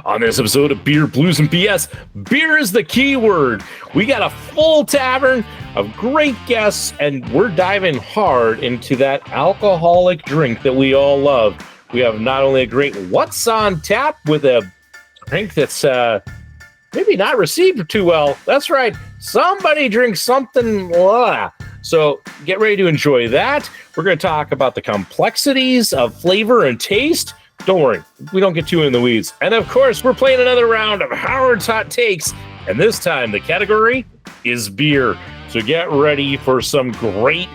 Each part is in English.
On this episode of Beer, Blues, and BS, beer is the key word. We got a full tavern of great guests, and we're diving hard into that alcoholic drink that we all love. We have not only a great what's on tap with a drink that's maybe not received too well. That's right. Somebody drinks something. Blah. So get ready to enjoy that. We're going to talk about the complexities of flavor and taste. Don't worry, we don't get too in the weeds. And of course, we're playing another round of Howard's Hot Takes. And this time, the category is beer. So get ready for some great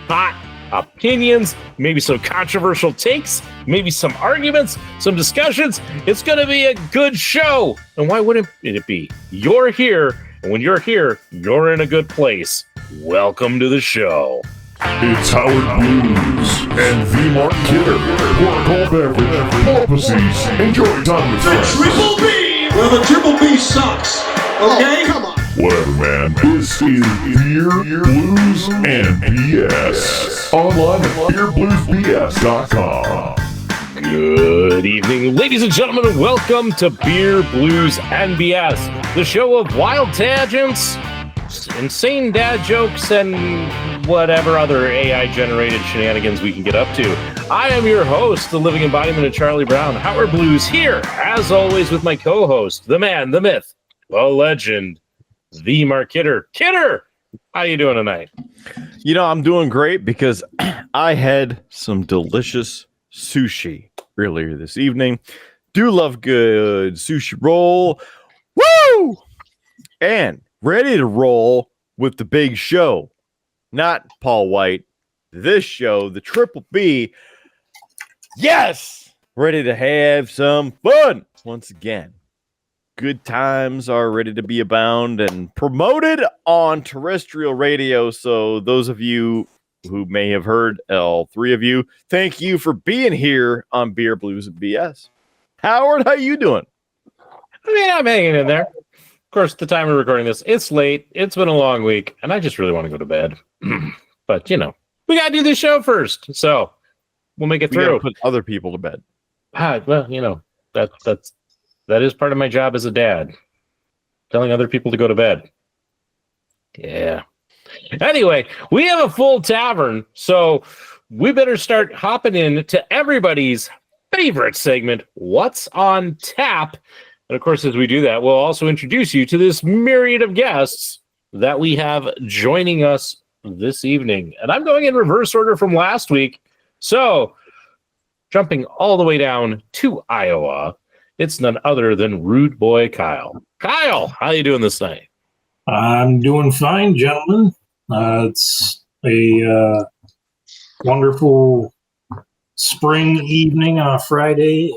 hot opinions, maybe some controversial takes, maybe some arguments, some discussions. It's going to be a good show. And why wouldn't it be? You're here. And when you're here, you're in a good place. Welcome to the show. It's Howard Blues and the Mark Kidder. Pour a cold beverage, pull up a seat, enjoy time with friends. Triple B! Well, the Triple B sucks. Okay? Come on. Whatever, man. This is Beer, Blues, and BS. Online at beerbluesbs.com. Good evening, ladies and gentlemen, and welcome to Beer, Blues, and BS, the show of wild tangents, insane dad jokes, and whatever other AI-generated shenanigans we can get up to. I am your host, the living embodiment of Charlie Brown, Howard Blues, here, as always, with my co-host, the man, the myth, the legend, the Mark Kidder. Kidder, how you doing tonight? You know, I'm doing great because I had some delicious sushi earlier this evening. Do love good sushi roll. Woo! And ready to roll with the big show. Not Paul White. This show, the Triple B. Yes! Ready to have some fun once again. Good times are ready to be abound and promoted on terrestrial radio. So those of you who may have heard, all three of you, thank you for being here on Beer, Blues, and BS. Howard, how you doing? I mean, I'm hanging in there. Of course, the time we're recording this, it's late. It's been a long week, and I just really want to go to bed. But, you know, we got to do this show first. So we'll make it through. We gotta put other people to bed. Well, you know, that is part of my job as a dad. Telling other people to go to bed. Yeah. Anyway, we have a full tavern, so we better start hopping in to everybody's favorite segment, What's on Tap? And of course, as we do that, we'll also introduce you to this myriad of guests that we have joining us this evening. And I'm going in reverse order from last week. So, jumping all the way down to Iowa, it's none other than Rudeboy Kyle. Kyle, how you doing this night? I'm doing fine, gentlemen. It's a wonderful spring evening on a Friday,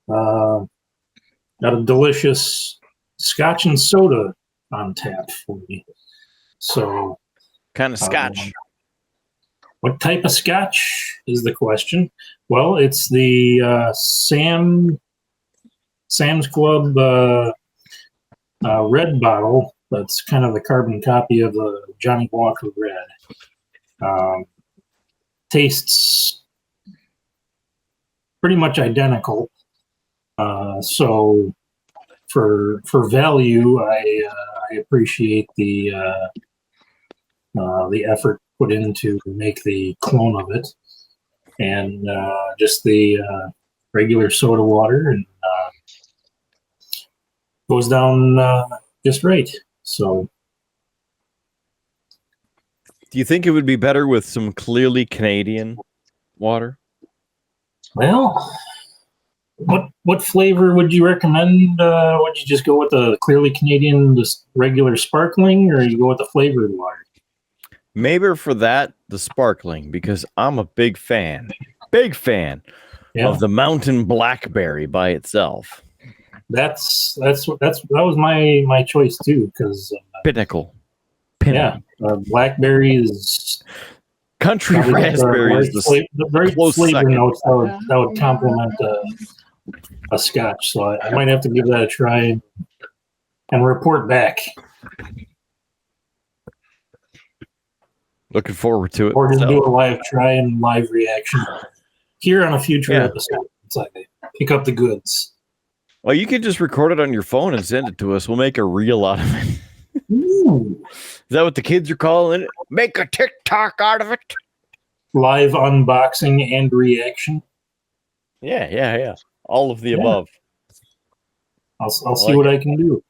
and got a delicious scotch and soda on tap for me. So, Kind of scotch. What type of scotch is the question? Well, it's the Sam's Club red bottle. That's kind of a carbon copy of the Johnny Walker Red. Tastes pretty much identical. So for value, I appreciate the effort put in to make the clone of it, and just the regular soda water, and goes down just right. So, Do you think it would be better with some clearly Canadian water? Well, what flavor would you recommend? Would you just go with the clearly Canadian, just regular sparkling, or you go with the flavored water? Maybe for that, the sparkling, because I'm a big fan of the Mountain Blackberry by itself. That was my choice too, because Pinnacle. blackberry is Country raspberry is the very close flavor second. notes that would complement a scotch. So I might have to give that a try and report back. Looking forward to it. Or just do a live try and live reaction here on a future episode. It's like pick up the goods. Well, you could just record it on your phone and send it to us. We'll make a reel out of it. Ooh. Is that what the kids are calling it? Make a TikTok out of it? Live unboxing and reaction. Yeah. All of the above. I'll see what I can do.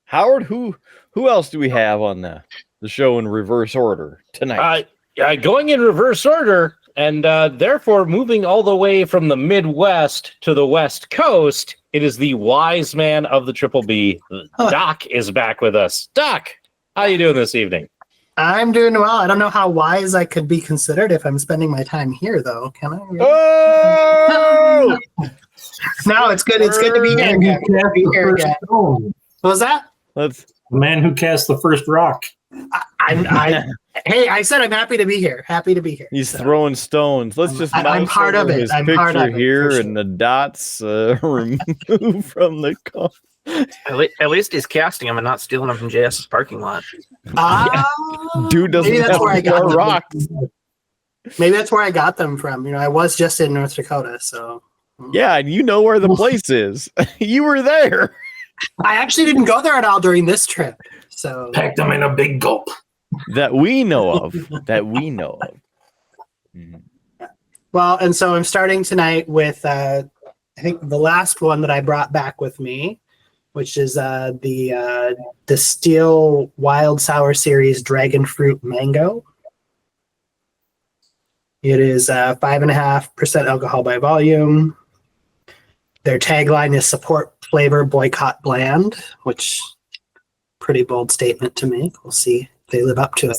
Howard, who else do we have on the show in reverse order tonight? Going in reverse order, and therefore moving all the way from the Midwest to the West Coast, it is the wise man of the Triple B. Doc is back with us. Doc, how you doing this evening? I'm doing well. I don't know how wise I could be considered if I'm spending my time here, though. Can I? Really? Oh! No, it's good. It's good to be here again. What was that? Let's. The man who cast the first rock. Hey, I said I'm happy to be here. Happy to be here. He's throwing stones. Let's just. I'm part of it. His I'm picture part of it, here, for and the dots removed from the. At least he's casting them and not stealing them from JS's parking lot. Dude doesn't maybe that's have where I got more them. rocks. Maybe that's where I got them from. I was just in North Dakota, so. Yeah, and you know where the place is. You were there. I actually didn't go there at all during this trip. So Packed them in a big gulp. That we know of. Well, and so I'm starting tonight with I think the last one that I brought back with me, which is the Steel Wild Sour Series Dragon Fruit Mango. It is 5.5% alcohol by volume. Their tagline is support flavor, boycott bland, which pretty bold statement to make. We'll see if they live up to it.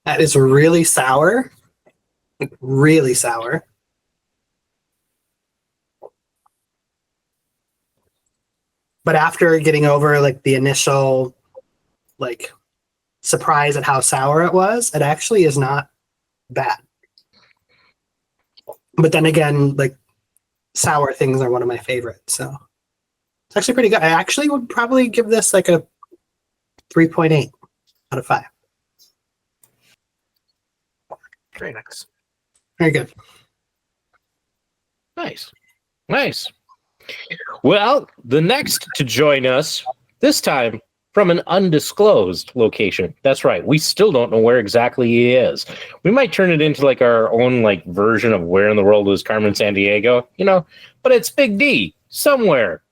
That is really sour. Like, really sour. But after getting over like the initial like surprise at how sour it was, it actually is not bad. But then again, like sour things are one of my favorites, so it's actually pretty good. I actually would probably give this like a 3.8 out of 5. Very nice. Very good. Nice. Well, the next to join us, this time from an undisclosed location. That's right. We still don't know where exactly he is. We might turn it into like our own like version of Where in the World is Carmen Sandiego, but it's Big D somewhere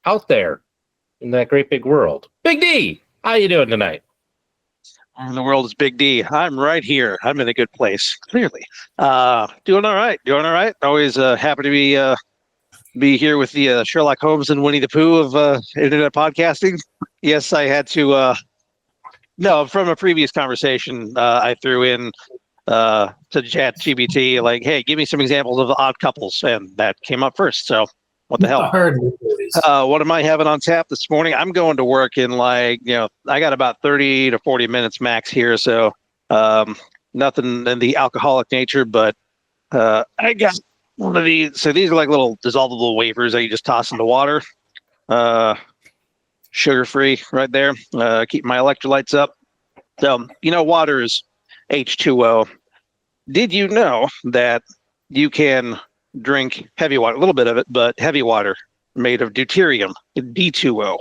out there in that great big world. Big D, how you doing tonight? The world is Big D. I'm right here. I'm in a good place, clearly. Doing all right. Always happy to be here with the Sherlock Holmes and Winnie the Pooh of internet podcasting. Yes, I had to. No, from a previous conversation, I threw in to ChatGPT like, "Hey, give me some examples of odd couples," and that came up first. So, what the hell? What am I having on tap this morning? I'm going to work in I got about 30 to 40 minutes max here, so nothing in the alcoholic nature, but I got one of these. So these are like little dissolvable wafers that you just toss in the water. Sugar-free right there. Keep my electrolytes up. So, water is H2O. Did you know that you can drink heavy water, a little bit of it, but heavy water made of deuterium, D2O.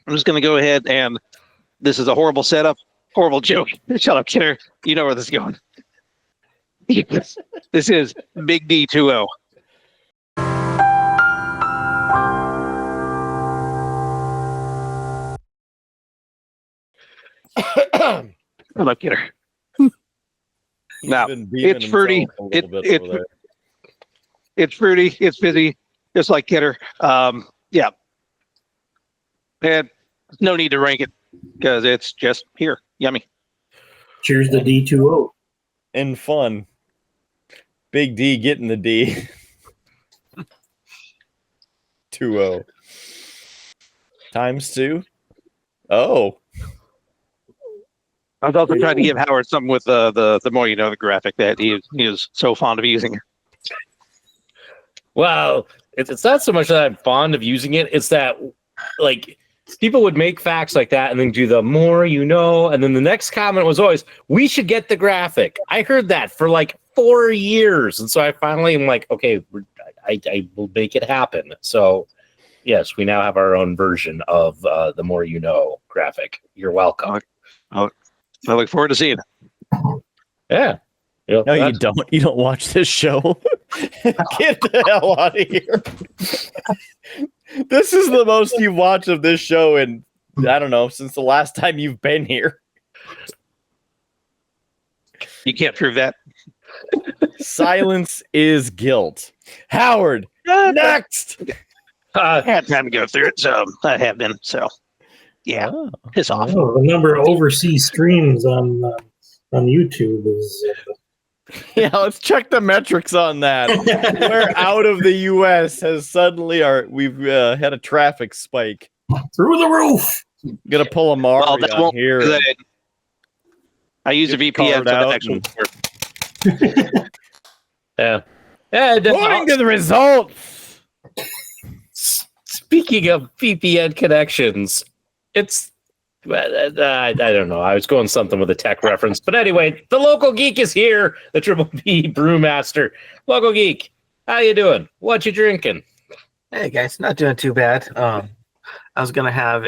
I'm just going to go ahead and this is a horrible setup, horrible joke. Shut up, kidder. You know where this is going. This is Big D2O. Shut up, kidder. Now, it's fruity. It's fruity. It's fizzy, just like Kidder. Yeah. And no need to rank it because it's just here. Yummy. Cheers to D2O. And fun. Big D getting the D. 2-0. Times 2? Oh. I was also trying to give Howard something with the more you know the graphic that he is so fond of using. Well, it's not so much that I'm fond of using it. It's that, like, people would make facts like that and then do the more you know. And then the next comment was always, we should get the graphic. I heard that for like 4 years. And so I finally am like, okay, I will make it happen. So yes, we now have our own version of the more you know graphic. You're welcome. I look forward to seeing it. Yeah. No, you don't. You don't watch this show. Get the hell out of here. This is the most you've watched of this show in, I don't know, since the last time you've been here. You can't prove that. Silence is guilt. Howard, next. I had time to go through it, so I have been. So, yeah, piss off. Oh, the number of overseas streams on YouTube is. Yeah, let's check the metrics on that. Where out of the U.S. has suddenly we've had a traffic spike Through the roof. Gonna pull a Mario Well, that won't here. I use a VPN for the actual. Yeah. According to the results. Speaking of VPN connections, it's I don't know. I was going something with a tech reference, but anyway, the local geek is here. The Triple B Brewmaster, local geek. How you doing? What you drinking? Hey guys, not doing too bad. I was gonna have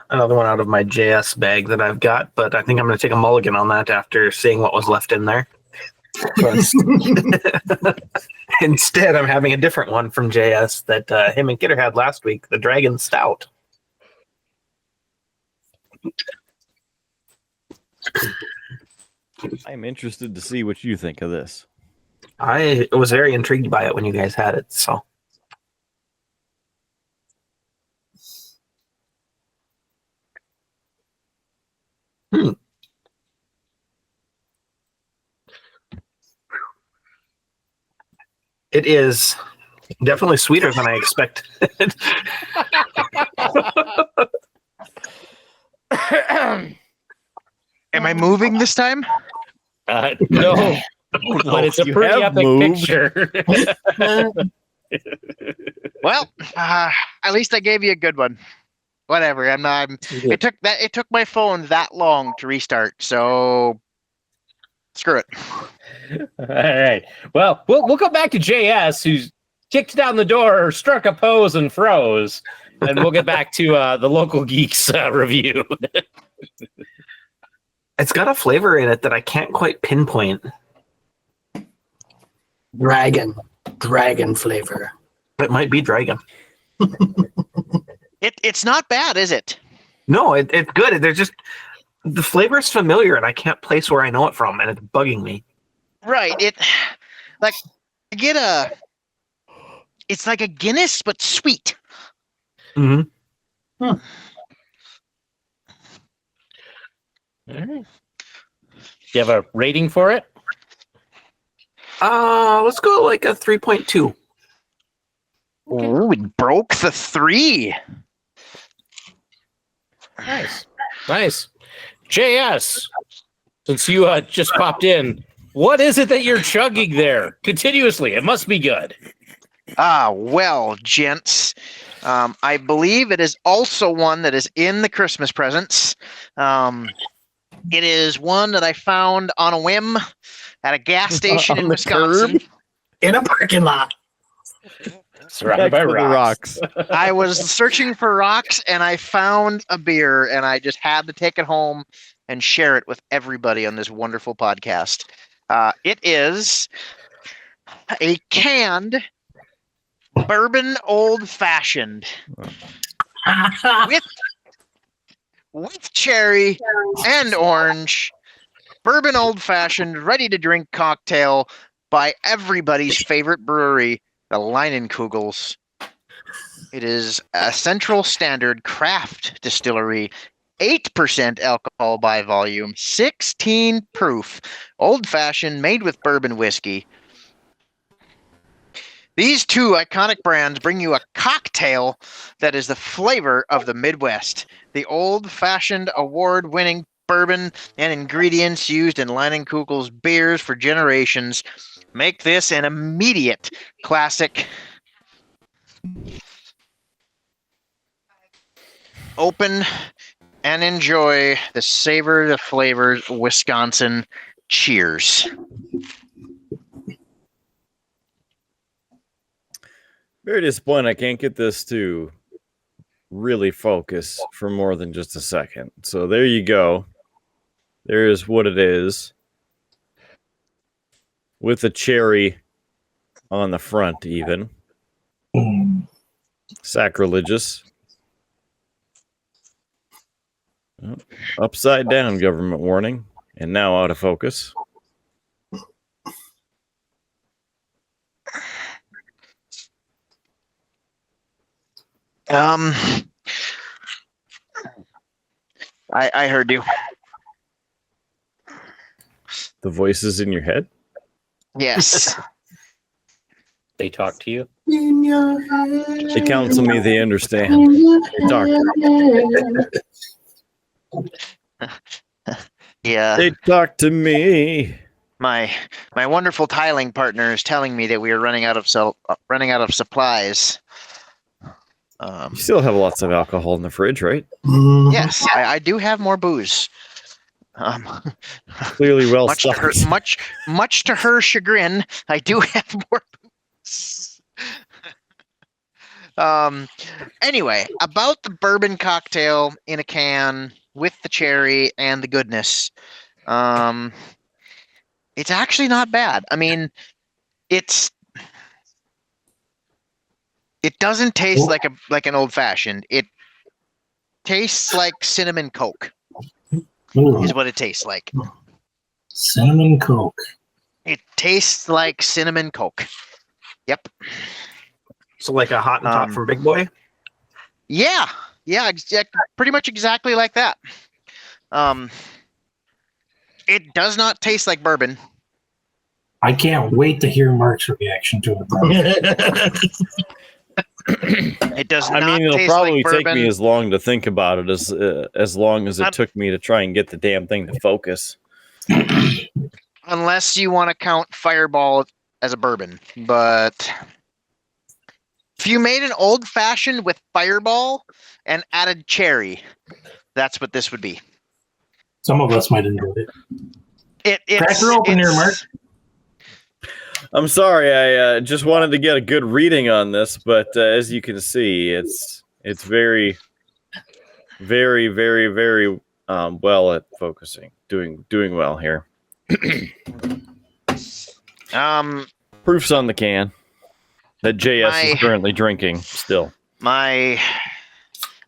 another one out of my JS bag that I've got, but I think I'm gonna take a mulligan on that after seeing what was left in there. Instead, I'm having a different one from JS that him and Kidder had last week, the Dragon Stout. I'm interested to see what you think of this. I was very intrigued by it when you guys had it, so. It is definitely sweeter than I expected. Am I moving this time? No, but it's a You pretty have epic moved. picture. Well, at least I gave you a good one. Whatever. It took my phone that long to restart, so screw it. All right. Well, we'll come back to JS, who's kicked down the door, struck a pose, and froze, and we'll get back to the local geeks review. It's got a flavor in it that I can't quite pinpoint. Dragon flavor. It might be dragon. It's not bad, is it? No, it's good. There's just the flavor is familiar, and I can't place where I know it from, and it's bugging me. Right. It's like a Guinness, but sweet. Mm-hmm. All right. Do you have a rating for it? Let's go like a 3.2. Ooh, it broke the 3. Nice. JS, since you just popped in, what is it that you're chugging there continuously? It must be good. Well, gents, I believe it is also one that is in the Christmas presents. It is one that I found on a whim at a gas station in Wisconsin. In a parking lot. Surrounded by rocks. I was searching for rocks, and I found a beer, and I just had to take it home and share it with everybody on this wonderful podcast. It is a canned bourbon old-fashioned with cherry and orange bourbon old-fashioned ready-to-drink cocktail by everybody's favorite brewery, the Leinenkugels. It is a Central Standard craft distillery, 8% alcohol by volume, 16 proof, old-fashioned, made with bourbon whiskey. These two iconic brands bring you a cocktail that is the flavor of the Midwest. The old-fashioned award-winning bourbon and ingredients used in Leinenkugel's beers for generations make this an immediate classic. open and enjoy the savor, the flavor, Wisconsin. Cheers. Very disappointed I can't get this to really focus for more than just a second. So there you go. There is what it is. With a cherry on the front, even. Sacrilegious. Oh, upside down government warning. And now out of focus. I heard you. The voices in your head? Yes. They talk to you. They counsel me, they understand. They talk. Yeah. They talk to me. My wonderful tiling partner is telling me that we are running out of supplies. You still have lots of alcohol in the fridge, right? Yes, I do have more booze. Clearly well stocked. Much to her chagrin, I do have more booze. Anyway, about the bourbon cocktail in a can with the cherry and the goodness. It's actually not bad. I mean, it doesn't taste like an old fashioned. It tastes like cinnamon Coke. Is what it tastes like. Cinnamon Coke. It tastes like cinnamon Coke. Yep. So like a hot and top from Big Boy? Yeah, pretty much exactly like that. It does not taste like bourbon. I can't wait to hear Mark's reaction to it. It does not. I mean, it'll taste probably like take bourbon. me as long to think about it as long as it took me to try and get the damn thing to focus. Unless you want to count Fireball as a bourbon, but if you made an old fashioned with Fireball and added cherry, that's what this would be. Some of us might enjoy it. Crack her open here, Mark. I'm sorry, I just wanted to get a good reading on this, but as you can see, it's very, very, very, very well at focusing, doing well here. Proof's on the can that JS is currently drinking still. My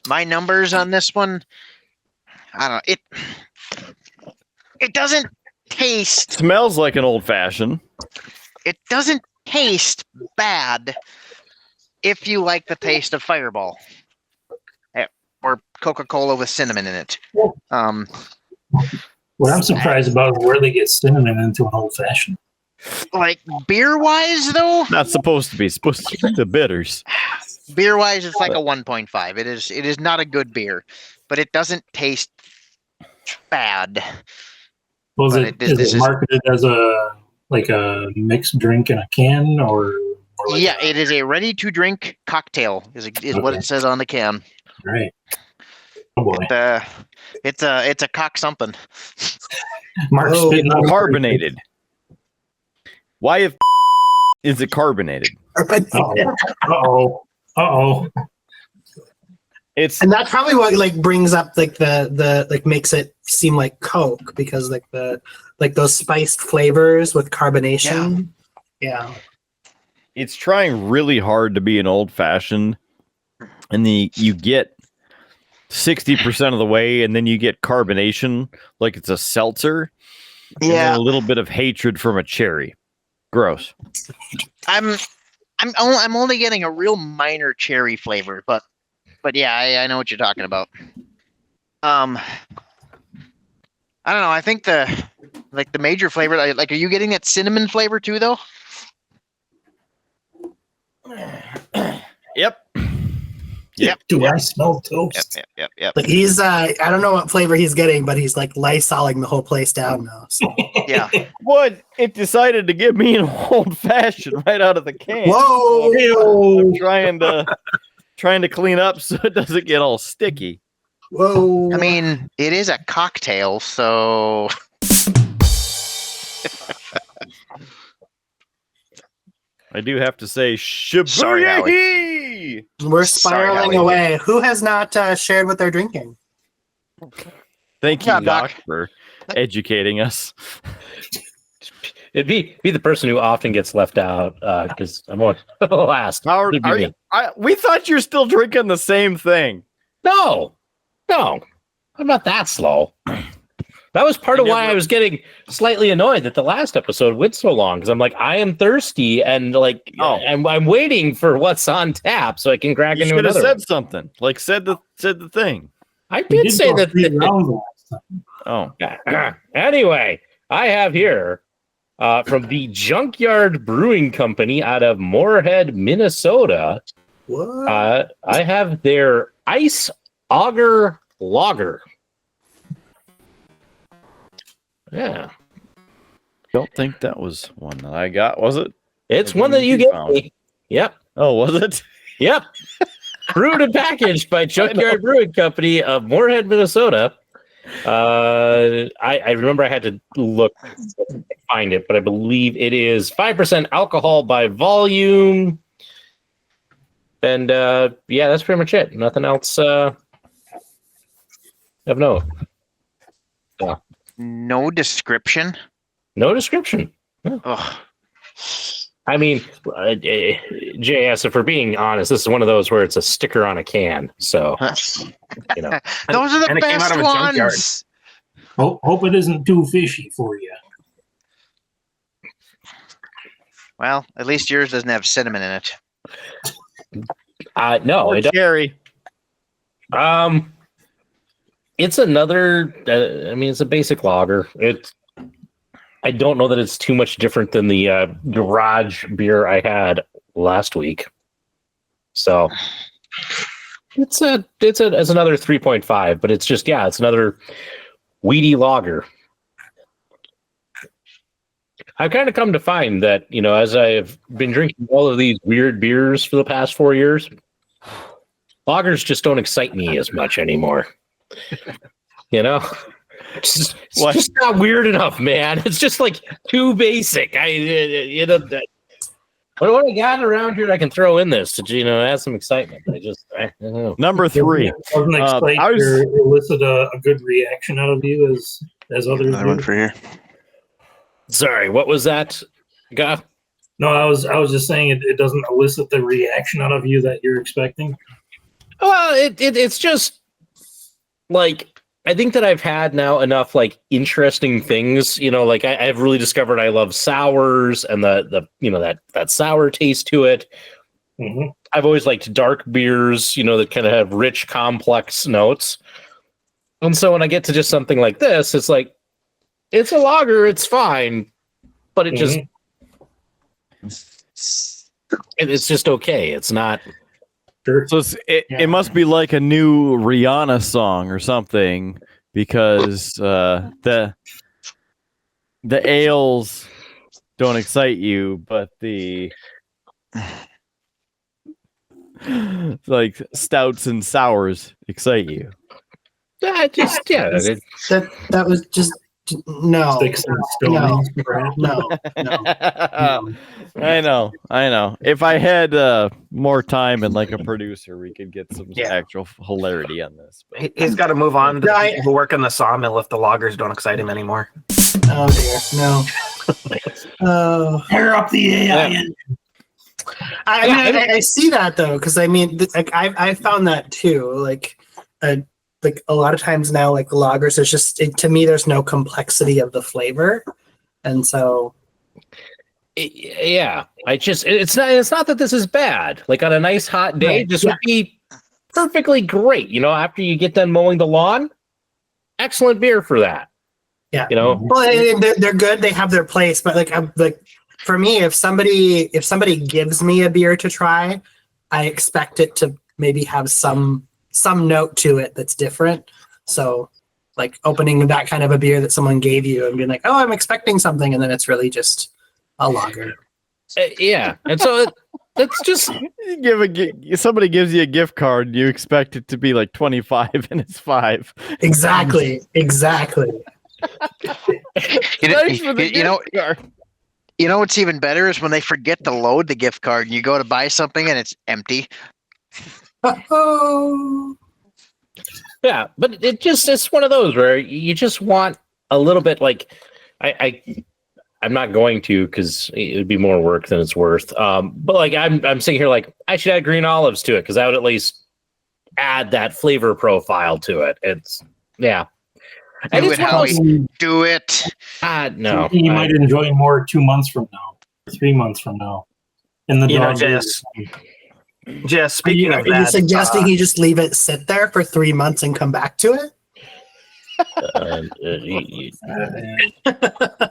numbers on this one, I don't know. It doesn't taste. Smells like an old fashioned. It doesn't taste bad if you like the taste of Fireball or Coca-Cola with cinnamon in it. What I'm surprised about is where they get cinnamon into an old fashioned. Like beer-wise, though, Not supposed to be. Supposed to be the bitters. beer-wise, it's like a 1.5. It is not a good beer, but it doesn't taste bad. Is it marketed as a mixed drink in a can or yeah, it is a ready-to-drink cocktail. Is what it says on the can. Right. Oh boy. It's a cock something. Mark's spitting out Carbonated. Why is it carbonated? Uh-oh. And that's probably what brings up the makes it seem like Coke, because those spiced flavors with carbonation. Yeah. It's trying really hard to be an old fashioned, and you get 60% of the way, and then you get carbonation like it's a seltzer. And then a little bit of hatred from a cherry. Gross. I'm only getting a real minor cherry flavor, but yeah, I know what you're talking about. I don't know. I think the major flavor, are you getting that cinnamon flavor too, though? Yep. Do I smell toast? Yep. Like he's I don't know what flavor he's getting, but he's Lysoling the whole place down now. So. Yeah. What? It decided to give me an old fashioned right out of the can. Whoa! I'm trying to clean up so it doesn't get all sticky. Whoa. I mean, it is a cocktail, so I do have to say, Sorry, Shibuya! we're Sorry, spiraling Howie. away. Who has not shared what they're drinking? Thank you, Yeah, Doc. Doc, for educating us. It'd be the person who often gets left out because I'm always last. Howard, It'd be me. we thought you're still drinking the same thing. No, I'm not that slow. That was part of why I was getting slightly annoyed that the last episode went so long because I'm like, I am thirsty and like, I'm waiting for what's on tap so I can crack You into should have another. said something. Like said the thing. I did say that. 3 rounds last time. Oh, Anyway, I have here from the Junkyard Brewing Company out of Moorhead, Minnesota. What? I have their Ice Auger Lager. Yeah, don't think that was one that I got. Was it? it's one that you gave found. me. Yep, Oh, was it? yep. Brewed and packaged by Junkyard Brewing Company of Moorhead, Minnesota. I remember I had to look to find it, but I believe it is 5% alcohol by volume. And yeah, that's pretty much it. Nothing else of note. no description. No description. Ugh. I mean, JS, if we're being honest, this is one of those where it's a sticker on a can. So, you know. Those are the And it came out best of a junkyard. ones. Hope it isn't too fishy for you. Well, at least yours doesn't have cinnamon in it. No, Or it doesn't. Jerry. It's another. I mean, it's a basic lager. I don't know that it's too much different than the garage beer I had last week. So it's another 3.5, but it's just it's another weedy lager. I've kind of come to find that, as I've been drinking all of these weird beers for the past 4 years, lagers just don't excite me as much anymore. It's just not weird enough, man. It's just like too basic. What I got around here I can throw in this to add some excitement. I don't know. Number 3. Doesn't expect or elicit a good reaction out of you as others Another do. one for here. Sorry, what was that, guy? No, I was just saying it doesn't elicit the reaction out of you that you're expecting. Well, it's just like I think that I've had now enough like interesting things. Like I've really discovered I love sours and the that sour taste to it. Mm-hmm. I've always liked dark beers, that kind of have rich, complex notes. And so when I get to just something like this, it's like it's a lager, it's fine, but it just it's just okay. It's not. Sure. So it must be like a new Rihanna song or something because the ales don't excite you, but the like stouts and sours excite you. That was just no. Sticks and No. stones, perhaps. No. I know. If I had more time and like a producer, we could get some actual hilarity on this. But. He's got to move on to the Right. people who work in the sawmill if the loggers don't excite him anymore. Oh dear, no. Oh. Pair up the AI engine. I see that though, because I found that too. Like a lot of times now, like the lagers, there's just to me, there's no complexity of the flavor, and so it's not that this is bad. Like on a nice hot day, this would be perfectly great. After you get done mowing the lawn, excellent beer for that. Yeah. Well, they're good. They have their place, but for me, if somebody gives me a beer to try, I expect it to maybe have some note to it that's different. So like opening that kind of a beer that someone gave you and being like, oh, I'm expecting something, and then it's really just a lager. And so That's just Somebody gives you a gift card, and you expect it to be like 25, and it's 5. Exactly. Exactly. Thanks for the gift card. You know what's even better is when they forget to load the gift card and you go to buy something and it's empty. Oh. Yeah, but it's one of those where you just want a little bit like I'm not going to because it would be more work than it's worth. But like I'm sitting here like I should add green olives to it because that would at least add that flavor profile to it. It's yeah. And Do it's it, one of those- Howie. Do it. no. Something you might enjoy more 2 months from now, 3 months from now. In the dog Jess, Are speaking you, of are you that, suggesting you just leave it sit there for 3 months and come back to it?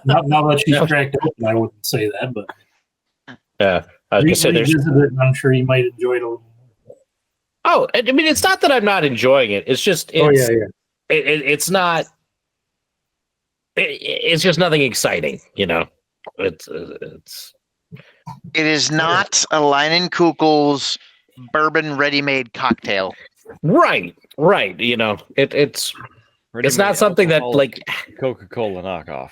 now that she's cracked open, I wouldn't say that, but Yeah, I was gonna say there's. revisit it, and I'm sure you might enjoy it a little more. Oh, I mean, it's not that I'm not enjoying it. It's just it's not. It's just nothing exciting, you know. It is not a Leinen Kugel's bourbon ready-made cocktail. right. You know, it's not something that like Coca-Cola knockoff.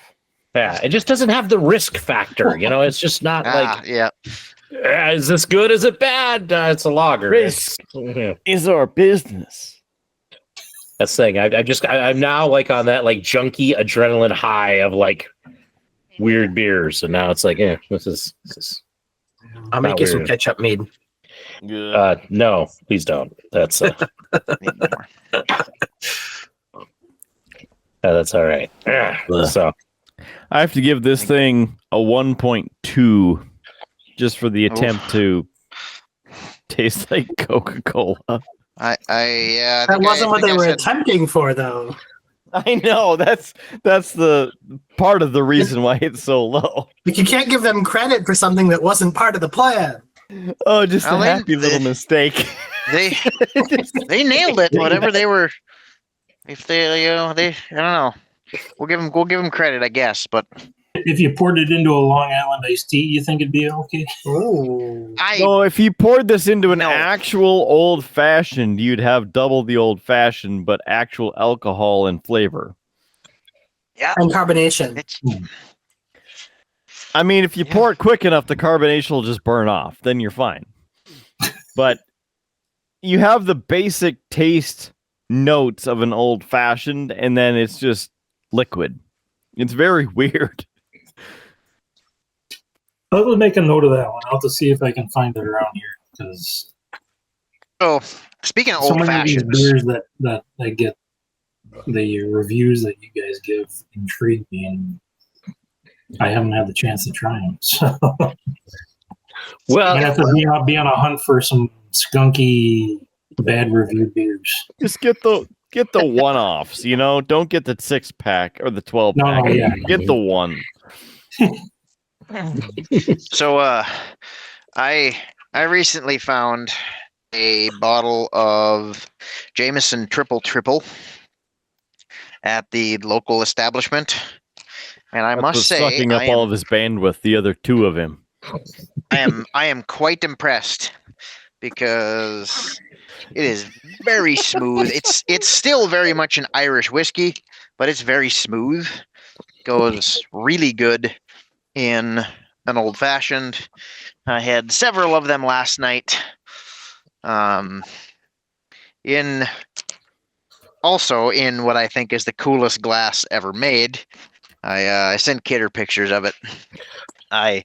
Yeah, it just doesn't have the risk factor. You know, it's just not like. Yeah. Is this good? Is it bad? It's a lager. Risk is our business. That's the thing. I'm now like on that like junky adrenaline high of like weird beers, and now it's like, this is. I'll make you some ketchup mead. No, please don't. That's that's all right. So I have to give this thing a 1.2 just for the attempt to taste like Coca-Cola. That wasn't what they were attempting for, though. I know that's the part of the reason why it's so low. Like you can't give them credit for something that wasn't part of the plan. Oh, just a happy little mistake. They nailed it. Whatever they were, if they I don't know. We'll give them credit, I guess. But if you poured it into a Long Island iced tea, you think it'd be okay? Oh, so if you poured this into an actual old fashioned, you'd have double the old fashioned, but actual alcohol and flavor. Yeah, and carbonation. I mean, if you pour it quick enough, the carbonation will just burn off. Then you're fine. But you have the basic taste notes of an old fashioned, and then it's just liquid. It's very weird. I'll make a note of that one. I'll have to see if I can find it around here because. Oh, speaking of old fashions, beers that I get, the reviews that you guys give intrigue me, and I haven't had the chance to try them. So, I have to be on a hunt for some skunky, bad review beers. Just get the one-offs, you know. Don't get the 6-pack or the 12-pack. No, yeah. Get the one. So, I recently found a bottle of Jameson Triple at the local establishment, and I must say, sucking up all of his bandwidth. The other two of him. I am quite impressed because it is very smooth. It's still very much an Irish whiskey, but it's very smooth. Goes really good in an old fashioned. I had several of them last night. In what I think is the coolest glass ever made. I sent Kidder pictures of it. I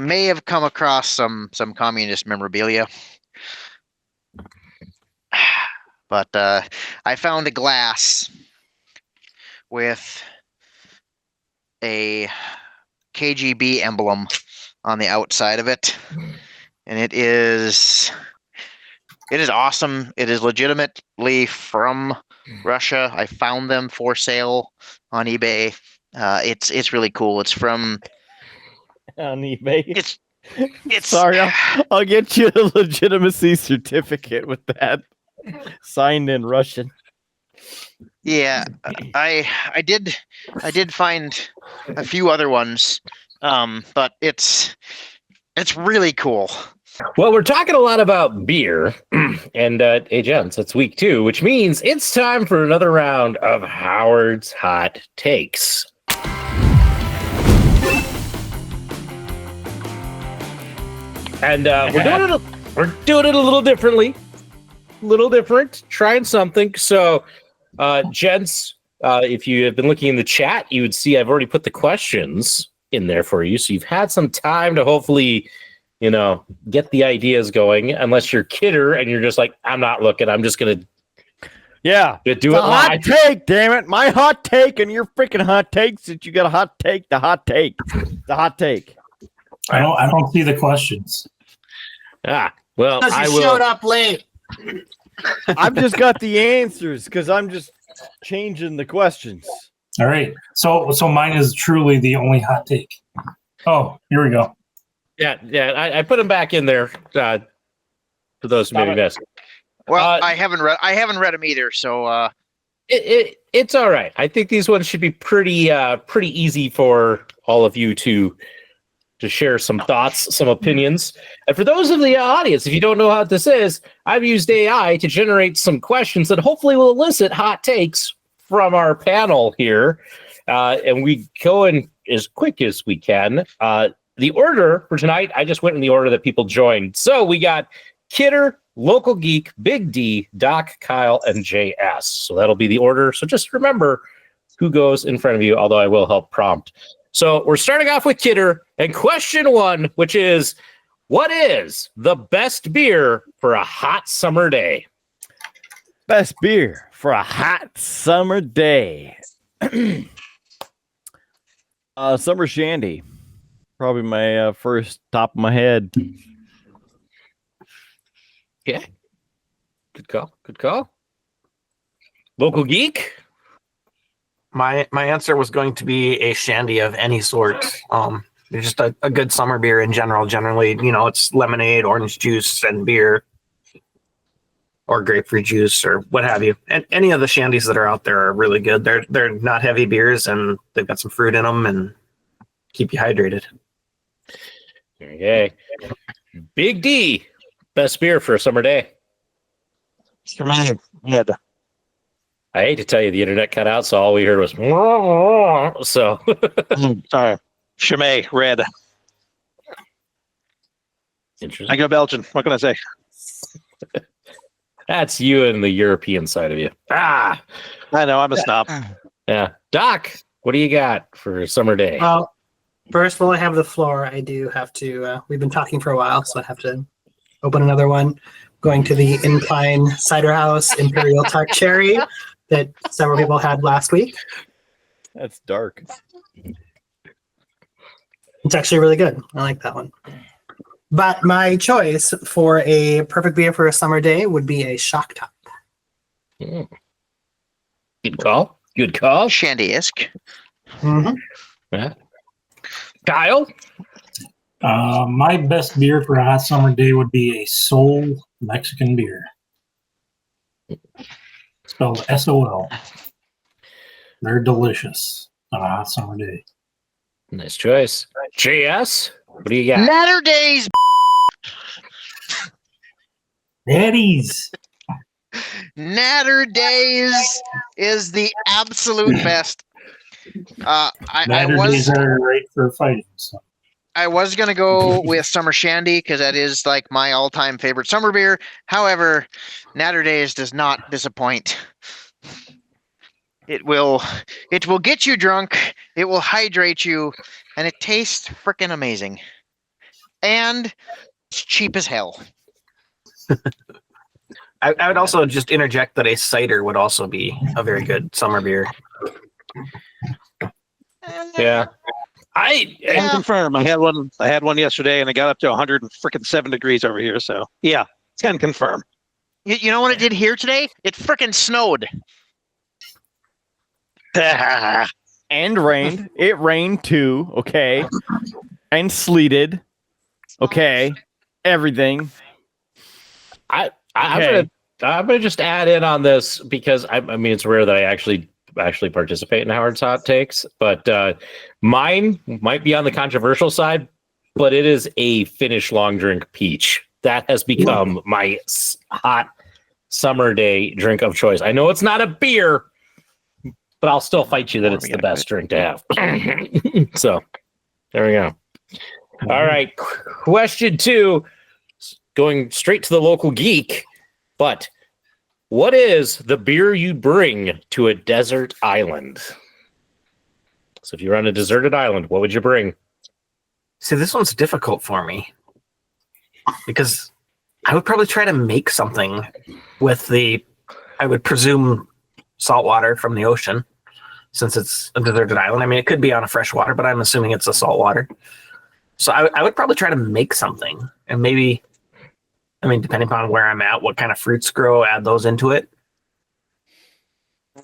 may have come across some communist memorabilia, but I found a glass with a KGB emblem on the outside of it, and it is awesome. It is legitimately from Russia. I found them for sale on eBay. It's really cool. It's from on eBay. It's sorry. I'll get you a legitimacy certificate with that signed in Russian. Yeah, I did find a few other ones, but it's really cool. Well, we're talking a lot about beer, and hey, gents, it's week 2, which means it's time for another round of Howard's Hot Takes. And we're doing it a little differently, trying something. So, gents, if you have been looking in the chat, you would see I've already put the questions in there for you, so you've had some time to hopefully, get the ideas going. Unless you're Kidder and you're just like, I'm not looking, I'm just gonna do it hot take, damn it. My hot take and your freaking hot takes that you got a hot take, the hot take. I don't see the questions. Well, Because I you will. showed up late. I've just got the answers because I'm just changing the questions. All right. So mine is truly the only hot take. Oh, here we go. Yeah. I put them back in there for those who maybe missed. Well, I haven't read them either, so It's all right. I think these ones should be pretty easy for all of you to share some thoughts, some opinions. And for those of the audience, if you don't know how this is, I've used AI to generate some questions that hopefully will elicit hot takes from our panel here. And we go in as quick as we can. The order for tonight, I just went in the order that people joined. So we got Kidder, Local Geek, Big D, Doc, Kyle, and JS. So that'll be the order. So just remember who goes in front of you, although I will help prompt. So we're starting off with Kidder, and question 1, which is, what is the best beer for a hot summer day? Best beer for a hot summer day. Summer Shandy. Probably my first top of my head. Yeah. Good call. Local Geek? My answer was going to be a shandy of any sort. Just a good summer beer in general. Generally, it's lemonade, orange juice, and beer, or grapefruit juice, or what have you. And any of the shandies that are out there are really good. They're not heavy beers, and they've got some fruit in them and keep you hydrated. Okay. Big D, best beer for a summer day. I hate to tell you, the internet cut out, so all we heard was so. Sorry. Chimay, red. Interesting. I go Belgian. What can I say? That's you and the European side of you. I know, I'm a snob. Yeah. Doc, what do you got for a summer day? Well, first, while I have the floor, I do have to. We've been talking for a while, so I have to open another one. Going to the Incline Cider House Imperial Tart Cherry that several people had last week. That's dark. It's actually really good. I like that one. But my choice for a perfect beer for a summer day would be a Shock Top. Good call. shandy-esque. Mm-hmm. Yeah. Kyle? My best beer for a hot summer day would be a Sol Mexican beer. Spelled S-O-L. They're delicious on a hot summer day. Nice choice. JS, what do you got? Natter Days. Daddies. Natter Days is the absolute best. Natter Days are great for fighting. So. I was going to go with Summer Shandy because that is like my all-time favorite summer beer. However, Natter Days does not disappoint. It will get you drunk, it will hydrate you, and it tastes freaking amazing. And it's cheap as hell. I would also just interject that a cider would also be a very good summer beer. Yeah. I can confirm. I had one yesterday, and it got up to 107 degrees over here. So yeah, can confirm. You know what it did here today? It freaking snowed. And rained. It rained too. Okay. And sleeted. Okay. Everything. I'm gonna just add in on this because I mean it's rare that I actually participate in Howard's Hot Takes, but mine might be on the controversial side, but it is a Finnish long drink peach. that has become my hot summer day drink of choice. I know it's not a beer, but I'll still fight you that it's the best drink to have. So there we go. All right. Question 2, going straight to the local geek, but what is the beer you bring to a desert island? So if you're on a deserted island, what would you bring? See, this one's difficult for me because I would probably try to make something with I would presume, salt water from the ocean, since it's a deserted island. I mean, it could be on a fresh water, but I'm assuming it's a salt water. So I would probably try to make something, and maybe, I mean, depending upon where I'm at, what kind of fruits grow, add those into it.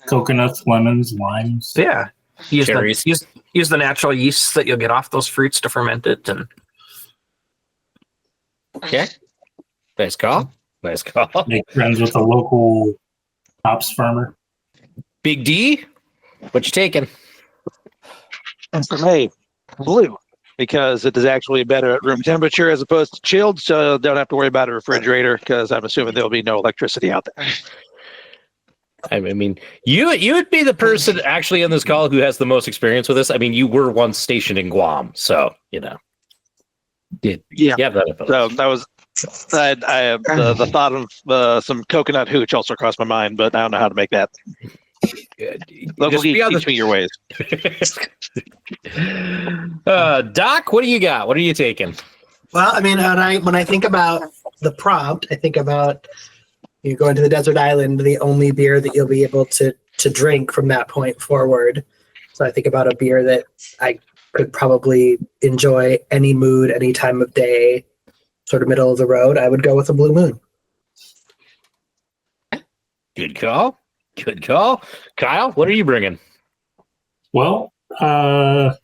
Coconuts, lemons, limes. Yeah. Use Cherries. use the natural yeasts that you'll get off those fruits to ferment it. And Okay. Nice call. Nice call. Make friends with a local hops farmer. Big D, what you taking? And for me, blue, because it is actually better at room temperature as opposed to chilled, so don't have to worry about a refrigerator because I'm assuming there'll be no electricity out there. I mean, you would be the person actually on this call who has the most experience with this. I mean, you were once stationed in Guam, so you know. Yeah. You have that ability. So that was the thought of some coconut hooch also crossed my mind, but I don't know how to make that. Local geek, teach me your ways. Doc, what do you got? What are you taking? Well, I mean, when I think about the prompt, I think about you going to the desert island, the only beer that you'll be able to drink from that point forward. So I think about a beer that I could probably enjoy any mood, any time of day, sort of middle of the road. I would go with a Blue Moon. Good call. Good call. Kyle, what are you bringing? Well, I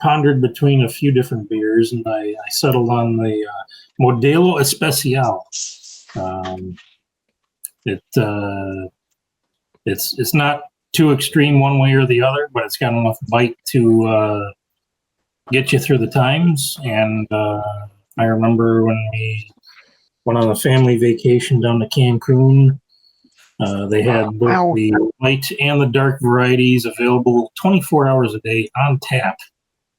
pondered between a few different beers, and I settled on the Modelo Especial. It's not too extreme one way or the other, but it's got enough bite to get you through the times. And I remember when we went on a family vacation down to Cancun, they had both the light and the dark varieties available 24 hours a day on tap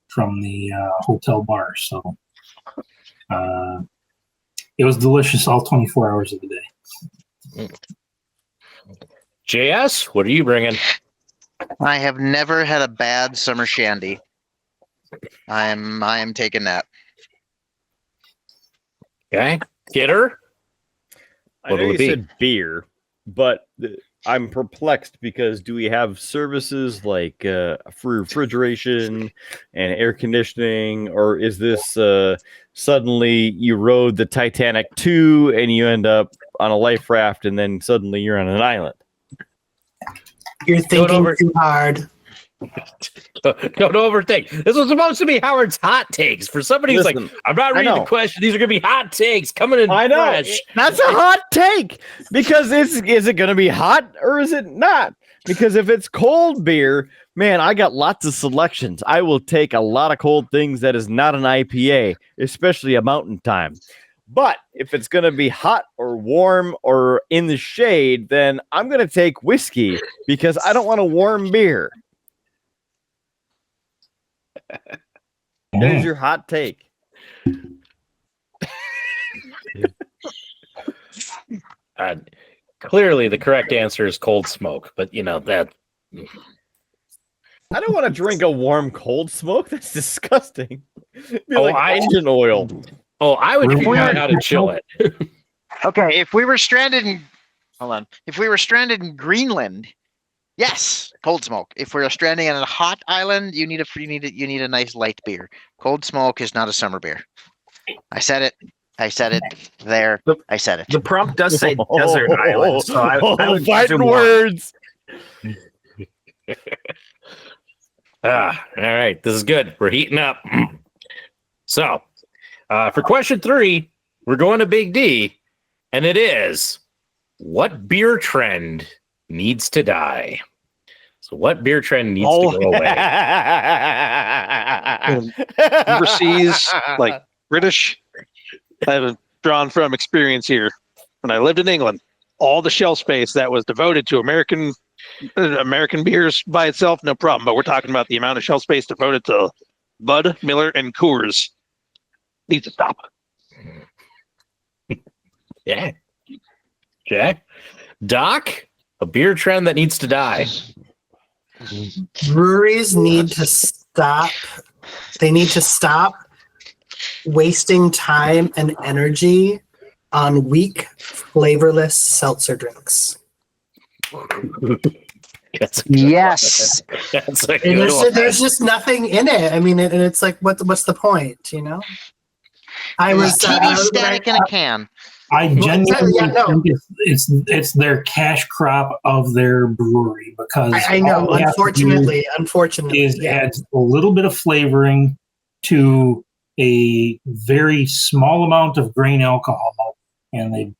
from the hotel bar. So it was delicious all 24 hours of the day. JS, what are you bringing? I have never had a bad summer shandy. I am taking that. Okay. Getter? I know you said beer, but I'm perplexed because do we have services like for refrigeration and air conditioning, or is this suddenly you rode the Titanic 2 and you end up on a life raft and then suddenly you're on an island? You're thinking too hard. Don't overthink. This was supposed to be Howard's hot takes. For somebody who's like, I'm not reading the question. These are going to be hot takes coming in fresh. That's a hot take because is it going to be hot or is it not? Because if it's cold beer, man, I got lots of selections. I will take a lot of cold things that is not an IPA, especially a mountain time. But if it's going to be hot or warm or in the shade, then I'm going to take whiskey because I don't want a warm beer. There's your hot take. Clearly, the correct answer is cold smoke, but you know that. I don't want to drink a warm cold smoke. That's disgusting. It'd be like engine oil. Oh, I would figure out how to chill it. Okay, if we were stranded in Greenland, yes, cold smoke. If we're stranding on a hot island, you need a nice light beer. Cold smoke is not a summer beer. I said it. There. I said it. The prompt does say desert island, so I would fighting words. All right, this is good. We're heating up. So, for question 3, we're going to Big D, and it is, what beer trend needs to die? So what beer trend needs to go away? Overseas, like British. I have drawn from experience here. When I lived in England, all the shelf space that was devoted to American beers by itself, no problem. But we're talking about the amount of shelf space devoted to Bud, Miller, and Coors. Needs to stop. Yeah. Jack? Doc? A beer trend that needs to die. Breweries need to stop. They need to stop wasting time and energy on weak, flavorless seltzer drinks. Yes. That's a good one. There's just nothing in it. I mean, it's like, what's the point, you know? I was TV static in a can. I genuinely no. think it's their cash crop of their brewery because I know. all they have to do Unfortunately, is add a little bit of flavoring to a very small amount of grain alcohol, and they've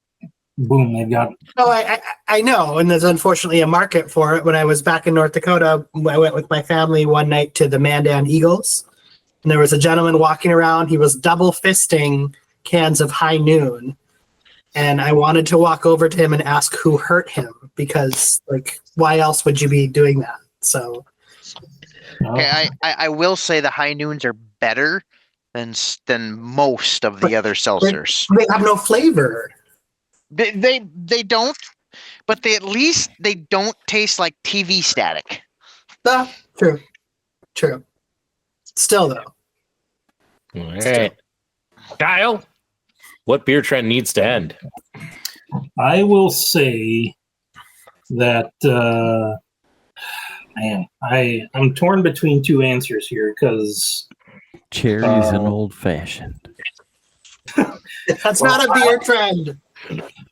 got. Oh, I know, and there's unfortunately a market for it. When I was back in North Dakota, I went with my family one night to the Mandan Eagles, and there was a gentleman walking around. He was double fisting cans of High Noon. And I wanted to walk over to him and ask who hurt him because, like, why else would you be doing that? So, okay, I will say the High Noons are better than most of the other seltzers. They have no flavor. They don't, but they don't taste like TV static. True. Still though. All right. Kyle? What beer trend needs to end? I will say that, I'm torn between two answers here because cherries and old fashioned. That's not a beer trend.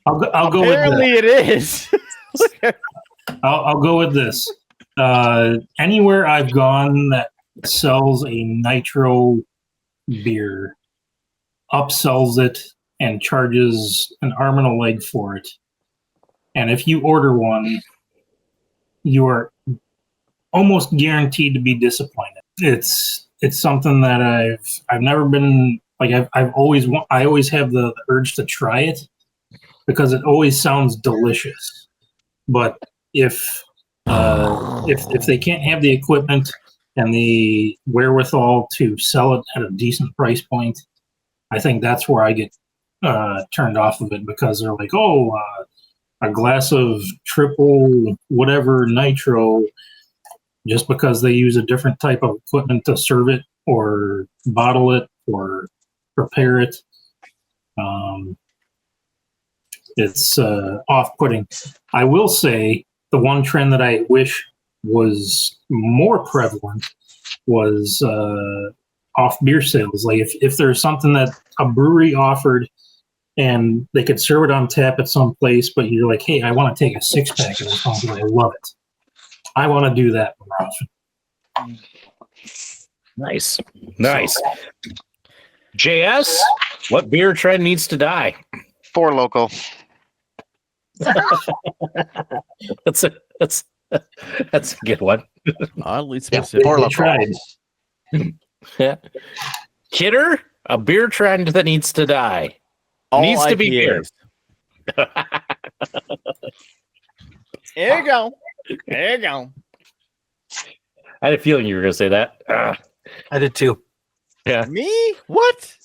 I'll go with Apparently it is. I'll go with this. Anywhere I've gone that sells a nitro beer, upsells it, and charges an arm and a leg for it. And if you order one, you are almost guaranteed to be disappointed. It's something that I've never been like. I always have the urge to try it because it always sounds delicious. But if they can't have the equipment and the wherewithal to sell it at a decent price point, I think that's where I get turned off of it because they're like, a glass of triple whatever nitro, just because they use a different type of equipment to serve it or bottle it or prepare it. It's off-putting. I will say the one trend that I wish was more prevalent was off beer sales. Like if there's something that a brewery offered and they could serve it on tap at some place, but you're like, hey, I want to take a 6-pack of something. I love it. I want to do that more often. Nice. JS, what beer trend needs to die? For local. That's a good one. Oddly Yeah, specific. for local. Tried. Yeah. Kidder, a beer trend that needs to die. All Needs to be beer. IPAs. There you go. There you go. I had a feeling you were going to say that. I did too. Yeah. Me? What?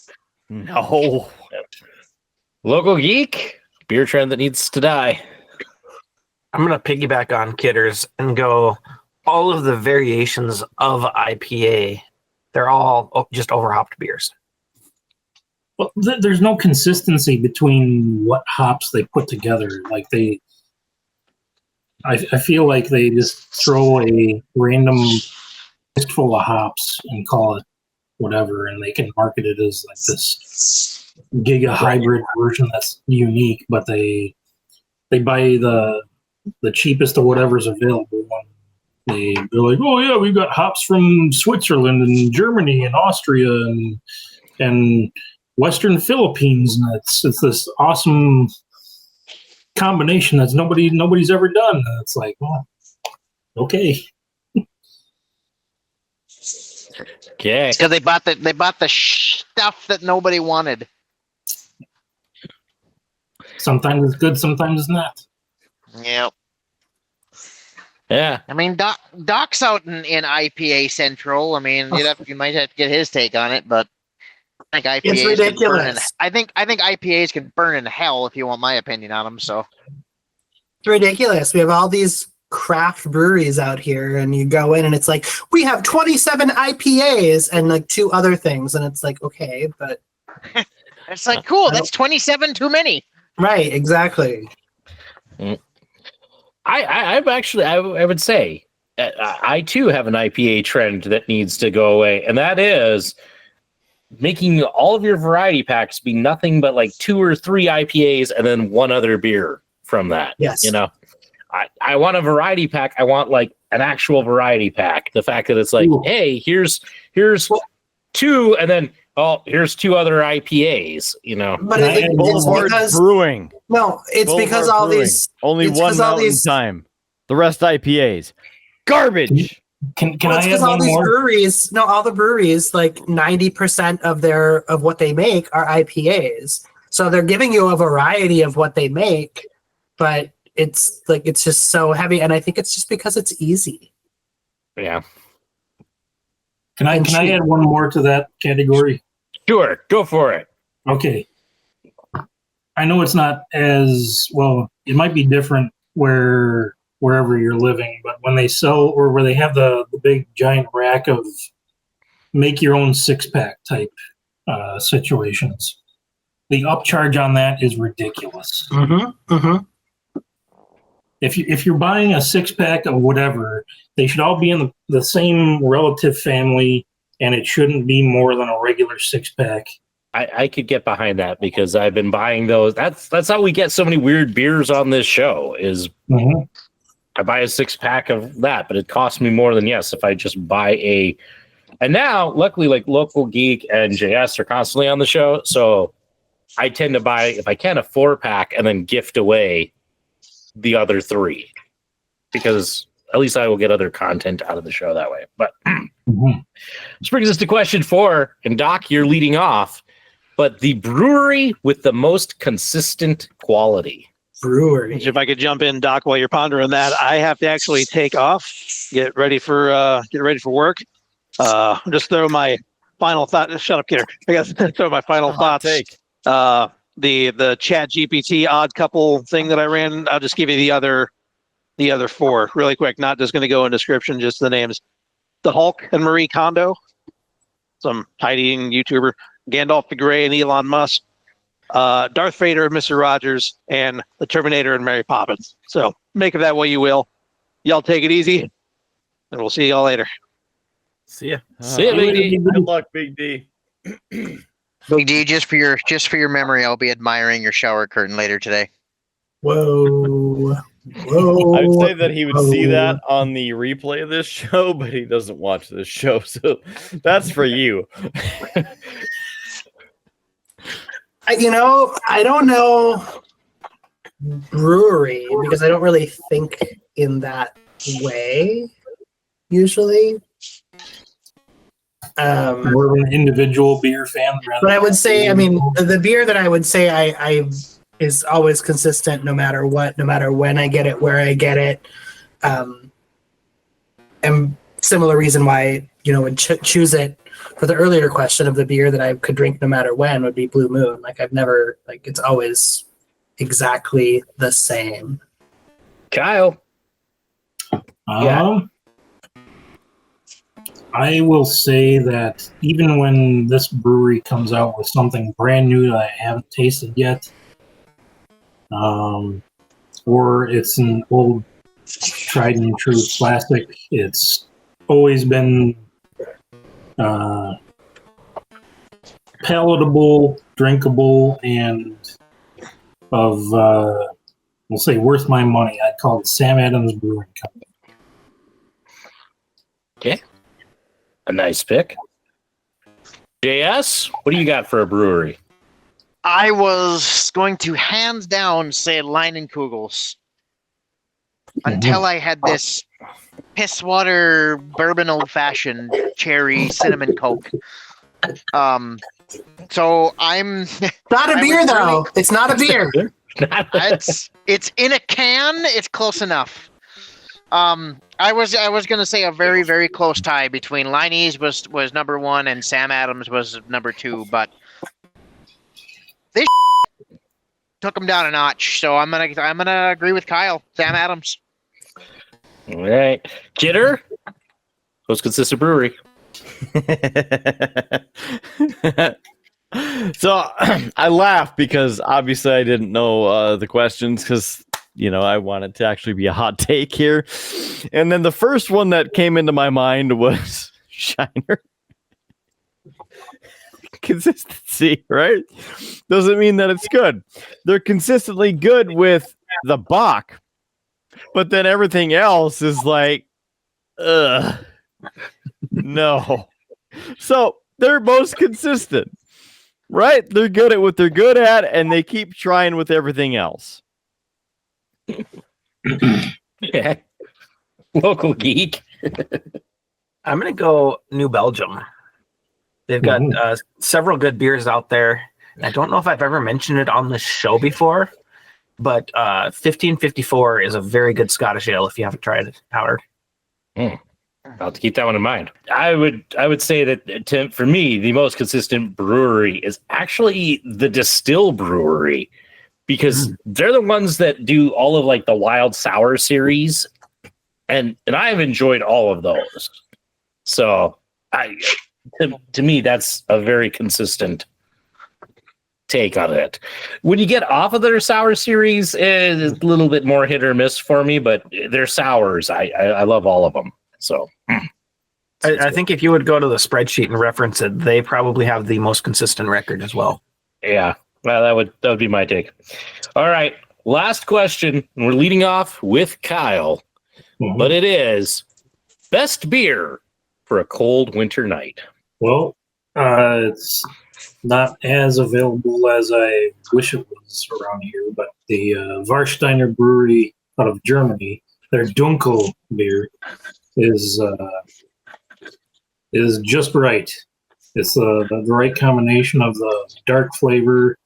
No. Local Geek, beer trend that needs to die. I'm going to piggyback on Kidders and go all of the variations of IPA. They're all just overhopped beers. Well, there's no consistency between what hops they put together. Like I feel like they just throw a random fistful of hops and call it whatever, and they can market it as like this giga hybrid version that's unique. But they buy the cheapest of whatever's available. They're like, oh yeah, we've got hops from Switzerland and Germany and Austria and Western Philippines, and it's this awesome combination that's nobody's ever done. And it's like, well, okay. Okay. Because they bought the stuff that nobody wanted. Sometimes it's good, sometimes it's not. Yep. Yeah. I mean, Doc's out in IPA Central. I mean, you might have to get his take on it, but I think IPAs It's ridiculous. I think IPAs can burn in hell if you want my opinion on them. So It's ridiculous. We have all these craft breweries out here, and you go in and it's like, we have 27 IPAs and like 2 other things. And it's like, okay, but it's like, cool, that's 27 too many. right, exactly. I've actually, I would say, I too have an IPA trend that needs to go away, and that is making all of your variety packs be nothing but like 2 or 3 IPAs and then 1 other beer from that. Yes. You know, I want a variety pack. I want like an actual variety pack. The fact that it's like, hey, here's 2, and then here's 2 other IPAs. You know, But it's because Brewing. no, it's Boulevard because all Brewing. these Only it's one 'cause all mountain these- time. The rest IPAs. Garbage. Can well, I it's add because all one these more? breweries, all the breweries, like 90% of what they make are IPAs. So they're giving you a variety of what they make, but it's just so heavy, and I think it's just because it's easy. yeah, Can I add one more to that category? sure, go for it. Okay. I know it's not as well. It might be different wherever you're living, but when they sell or where they have the big giant rack of make your own 6-pack type situations, the upcharge on that is ridiculous. Mm-hmm. Mm-hmm. If you're buying a 6-pack of whatever, they should all be in the same relative family, and it shouldn't be more than a regular 6-pack. I could get behind that because I've been buying those. That's how we get so many weird beers on this show is I buy a 6-pack of that, but it costs me more than if I just buy a. And now, luckily, like Local Geek and JS are constantly on the show, so I tend to buy, if I can, a 4-pack and then gift away the other 3 because at least I will get other content out of the show that way. But this brings us to question 4, and Doc, you're leading off. But the brewery with the most consistent quality. Brewery. If I could jump in, Doc, while you're pondering that, I have to actually take off, get ready for work. Just throw my final thought. Shut up, kidder. I guess throw my final thoughts. Take. The Chat GPT odd couple thing that I ran. I'll just give you the other 4 really quick. Not just going to go in description, just the names. The Hulk and Marie Kondo, some hiding YouTuber. Gandalf the Grey and Elon Musk, Darth Vader and Mr. Rogers, and the Terminator and Mary Poppins. So make of that what you will. Y'all take it easy, and we'll see y'all later. See ya. See ya, Big D. Good luck, Big D. Big D, just for your memory, I'll be admiring your shower curtain later today. Whoa. Whoa. I would say that he would see that on the replay of this show, but he doesn't watch this show, so that's for you. I don't know brewery because I don't really think in that way usually. More of an individual beer fan. But I would say, the beer that I would say I is always consistent no matter what, no matter when I get it, where I get it. And similar reason why, would choose it for the earlier question of the beer that I could drink no matter when would be Blue Moon. Like I've never, it's always exactly the same. Kyle. I will say that even when this brewery comes out with something brand new that I haven't tasted yet, or it's an old tried and true classic, it's always been palatable, drinkable, and of we'll say worth my money. I'd call it Sam Adams Brewing Company. Okay. A nice pick. JS, what do you got for a brewery? I was going to hands down say Leinenkugels until I had this piss water bourbon old fashioned cherry cinnamon Coke. So I'm Not a beer though. It's not a beer. it's in a can. It's close enough. I was gonna say a very, very close tie between Liney's was number 1 and Sam Adams was number 2, but this took him down a notch. So I'm gonna agree with Kyle. Sam Adams. All right, Jitter, most consistent brewery. So I laugh because obviously I didn't know the questions because, I wanted to actually be a hot take here. And then the first one that came into my mind was Shiner. Consistency, right? Doesn't mean that it's good. They're consistently good with the Bach, but then everything else is like, no. So they're most consistent. Right? They're good at what they're good at, and they keep trying with everything else. Yeah. Local geek. I'm going to go New Belgium. They've got several good beers out there. I don't know if I've ever mentioned it on this show before, but 1554 is a very good Scottish ale if you haven't tried it, Howard. I'll have to keep that one in mind. I would say that for me, the most consistent brewery is actually the Distill Brewery, because they're the ones that do all of like the Wild Sour series, and I've enjoyed all of those. So to me, that's a very consistent take on it. When you get off of their sour series, it's a little bit more hit or miss for me, but their sours, I love all of them. So I think if you would go to the spreadsheet and reference it, they probably have the most consistent record as well. Yeah, well, that would be my take. All right, last question. We're leading off with Kyle, but it is best beer for a cold winter night. Well, it's not as available as I wish it was around here, but the Warsteiner Brewery out of Germany, their Dunkel beer is just right. It's the right combination of the dark flavor,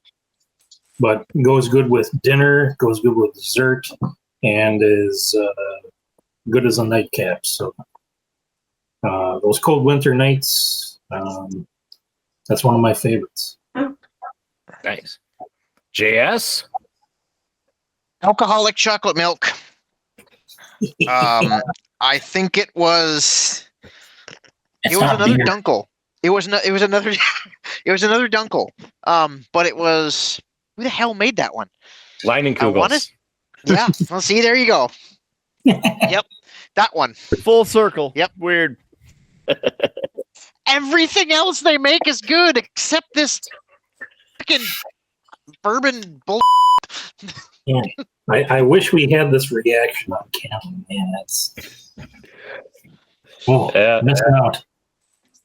but goes good with dinner, goes good with dessert, and is good as a nightcap. So those cold winter nights, that's one of my favorites. Nice. JS? Alcoholic chocolate milk. I think it was another Dunkel. It was another Dunkel. But it was, who the hell made that one? Leinenkugels. Yeah. Well, see, there you go. Yep, that one. Full circle. Yep. Weird. Everything else they make is good except this freaking bourbon bull. Yeah. I wish we had this reaction on camera, man. That's missing out.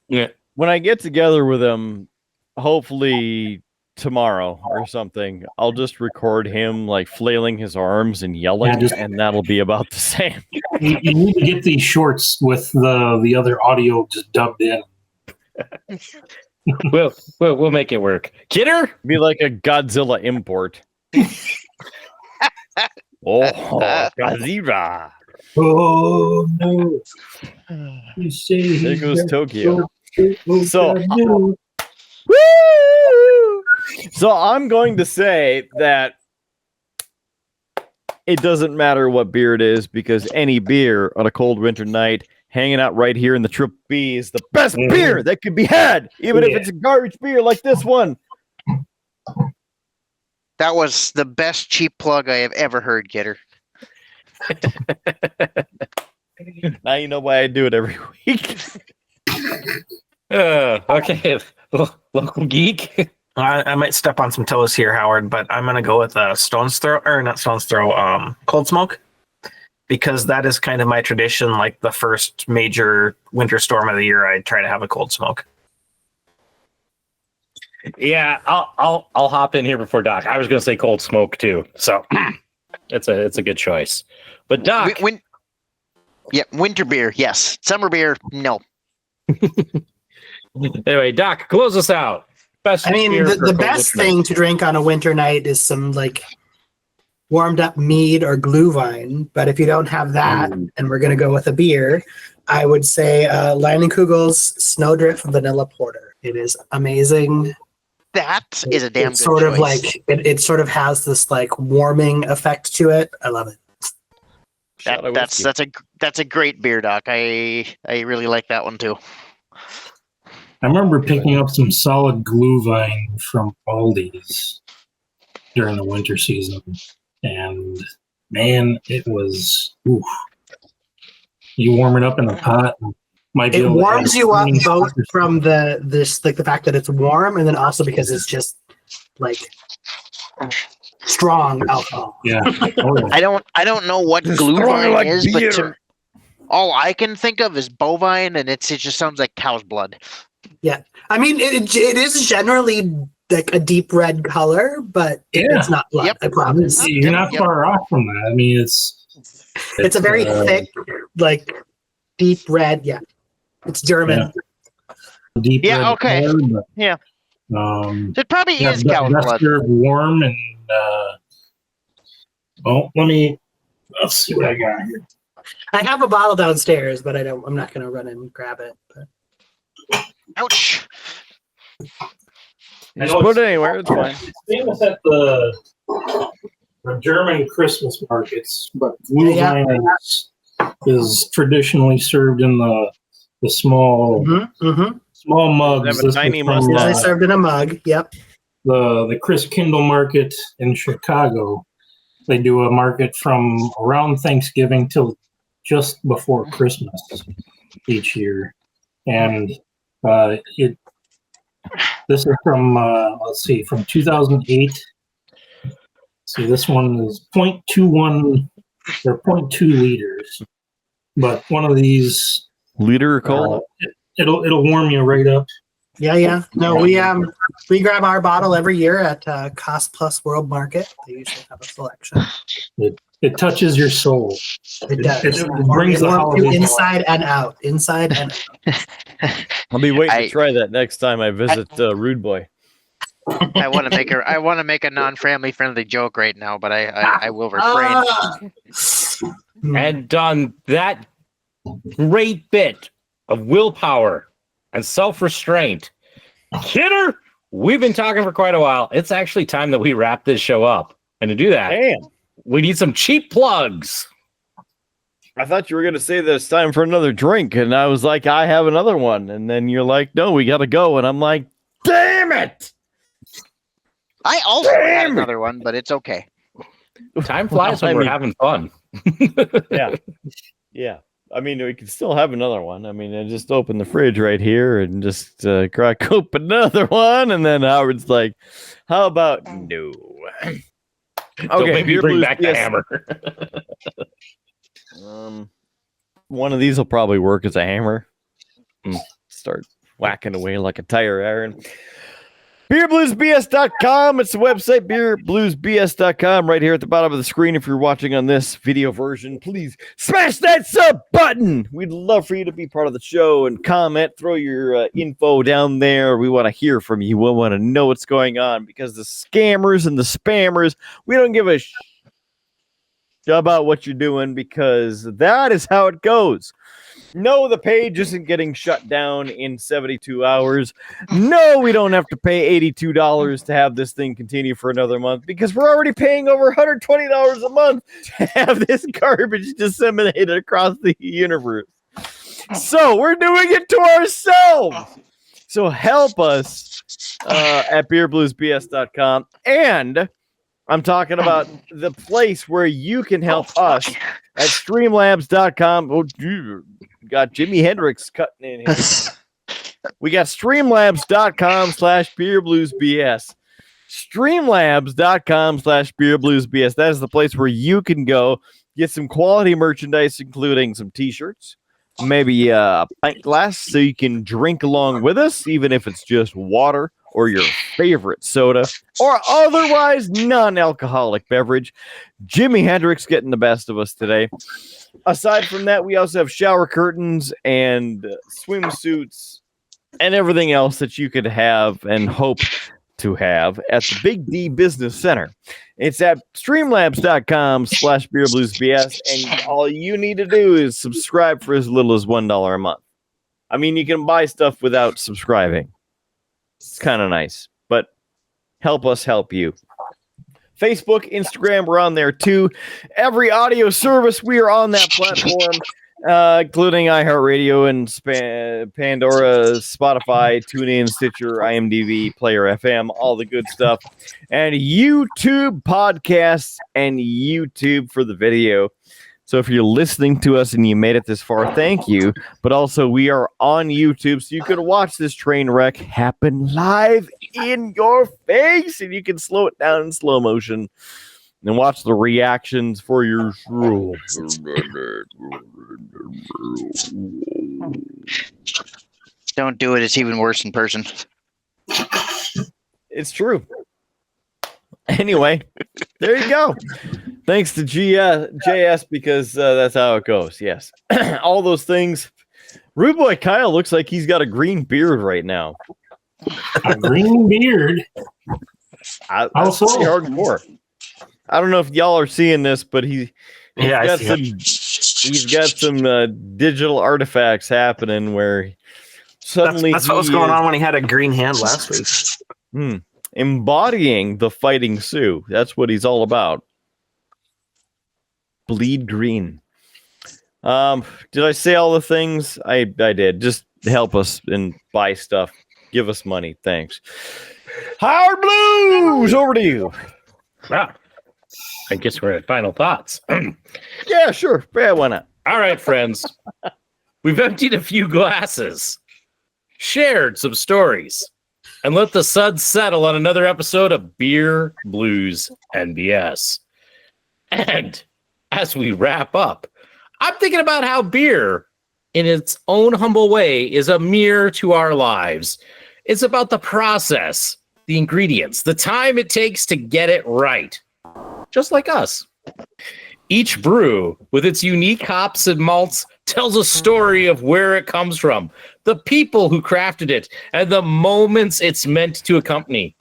Yeah. When I get together with him, hopefully tomorrow or something, I'll just record him like flailing his arms and yelling, and that'll be about the same. You need to get these shorts with the other audio just dubbed in. We'll make it work. Kidder? Be like a Godzilla import. Oh, Godzilla. Oh no! You say there goes Tokyo. So I'm going to say that it doesn't matter what beer it is, because any beer on a cold winter night hanging out right here in the Triple B is the best beer that could be had, even if it's a garbage beer like this one. That was the best cheap plug I have ever heard, Getter. Now you know why I do it every week. Okay, local geek. I might step on some toes here, Howard, but I'm going to go with Cold Smoke, because that is kind of my tradition. Like the first major winter storm of the year, I try to have a Cold Smoke. Yeah, I'll hop in here before Doc. I was going to say Cold Smoke too, so it's a good choice. But Doc, Yep, winter beer, yes. Summer beer, no. Anyway, Doc, close us out. Best I mean, beer for the a best winter night. thing to drink on a winter night is some like warmed up mead or glühwein. But if you don't have that, and we're gonna go with a beer, I would say Leinenkugel's Snowdrift Vanilla Porter. It is amazing. That is a damn It's good sort of choice. like it sort of has this like warming effect to it. I love it. That's a great beer, Doc. I really like that one too. I remember picking up some solid glühwein from Aldi's during the winter season, and man, it was. Oof. You warm it up in the pot. Might be It able to warms add you up cleaning both stuff or from the fact that it's warm, and then also because it's just like strong alcohol. Yeah. Oh, yeah. I don't know what glühwein is, but all I can think of is bovine, and it just sounds like cow's blood. Yeah, I mean it is generally like a deep red color, but it's not blood. Yep. I promise. You're not far off from that. I mean, It's a very thick, like deep red. Yeah, it's German. Deep red okay. color, but, Yeah. It probably yeah, is cow's blood. Vesper warm and let's see what I got here. I have a bottle downstairs, but I'm not going to run and grab it. But. Ouch. Just put it anywhere. It's fine. It's famous at the German Christmas markets, but glühwein is traditionally served in the small small mugs. They have a tiny mustache. Usually served in a mug. Yep. The Chris Kindle Market in Chicago. They do a market from around Thanksgiving till just before Christmas each year, and this is from from 2008. See, this one is 0.21 or 0.2 liters, but one of these liter cold. It'll warm you right up. Yeah. No, we grab our bottle every year at Cost Plus World Market. They usually have a selection. It touches your soul. It does. It brings the warms you holiday inside and out. Inside and out. I'll be waiting to try that next time I visit Rudeboy. I want to make a non-family friendly joke right now, but I will refrain. And on that great bit of willpower and self-restraint, Kidder, we've been talking for quite a while. It's actually time that we wrap this show up. And to do that, we need some cheap plugs. I thought you were going to say that it's time for another drink. And I was like, I have another one. And then you're like, no, we got to go. And I'm like, damn it. I also had another one, but it's okay. Time flies when we're having fun. Yeah. I mean, we can still have another one. I mean, I just open the fridge right here and just crack open another one. And then Howard's like, how about no? Okay, maybe bring back the hammer. One of these will probably work as a hammer. Start whacking away like a tire iron. beerbluesbs.com. It's the website, beerbluesbs.com, right here at the bottom of the screen. If you're watching on this video version, please smash that sub button. We'd love for you to be part of the show and comment. Throw your info down there. We want to hear from you. We want to know what's going on, because the scammers and the spammers, we don't give a about what you're doing, because that is how it goes. No, the page isn't getting shut down in 72 hours. No, we don't have to pay $82 to have this thing continue for another month, because we're already paying over $120 a month to have this garbage disseminated across the universe. So we're doing it to ourselves. So help us at beerbluesbs.com. And I'm talking about the place where you can help us at streamlabs.com. Oh, dude. Got Jimi Hendrix cutting in here. We got streamlabs.com/beerbluesbs. Streamlabs.com/beerbluesbs. That is the place where you can go get some quality merchandise, including some t-shirts, maybe a pint glass so you can drink along with us, even if it's just water or your favorite soda, or otherwise non-alcoholic beverage, Jimi Hendrix getting the best of us today. Aside from that, we also have shower curtains and swimsuits and everything else that you could have and hope to have at the Big D Business Center. It's at streamlabs.com/beerbluesbs, and all you need to do is subscribe for as little as $1 a month. I mean, you can buy stuff without subscribing. It's kind of nice, but help us help you. Facebook, Instagram, we're on there too. Every audio service, we are on that platform, including iHeartRadio and Pandora, Spotify, TuneIn, Stitcher, IMDb, Player FM, all the good stuff. And YouTube podcasts and YouTube for the video. So if you're listening to us and you made it this far, thank you. But also, we are on YouTube, so you can watch this train wreck happen live in your face, and you can slow it down in slow motion and watch the reactions for your shrew. Don't do it. It's even worse in person. It's true. Anyway, there you go. Thanks to JS, because that's how it goes. Yes. All those things. Rudeboy Kyle looks like he's got a green beard right now. A green beard? That's pretty hardcore. I don't know if y'all are seeing this, but he's got some digital artifacts happening where suddenly that's what was going on when he had a green hand last week. Embodying the fighting Sioux. That's what he's all about. Bleed green. Did I say all the things? I did. Just help us and buy stuff. Give us money. Thanks. Howard Blues, over to you. Wow. I guess we're at final thoughts. Yeah, sure. Yeah, why not? All right, friends. We've emptied a few glasses, shared some stories, and let the sun settle on another episode of Beer, Blues, and BS. And as we wrap up, I'm thinking about how beer, in its own humble way, is a mirror to our lives. It's about the process, the ingredients, the time it takes to get it right. Just like us. Each brew, with its unique hops and malts, tells a story of where it comes from, the people who crafted it, and the moments it's meant to accompany.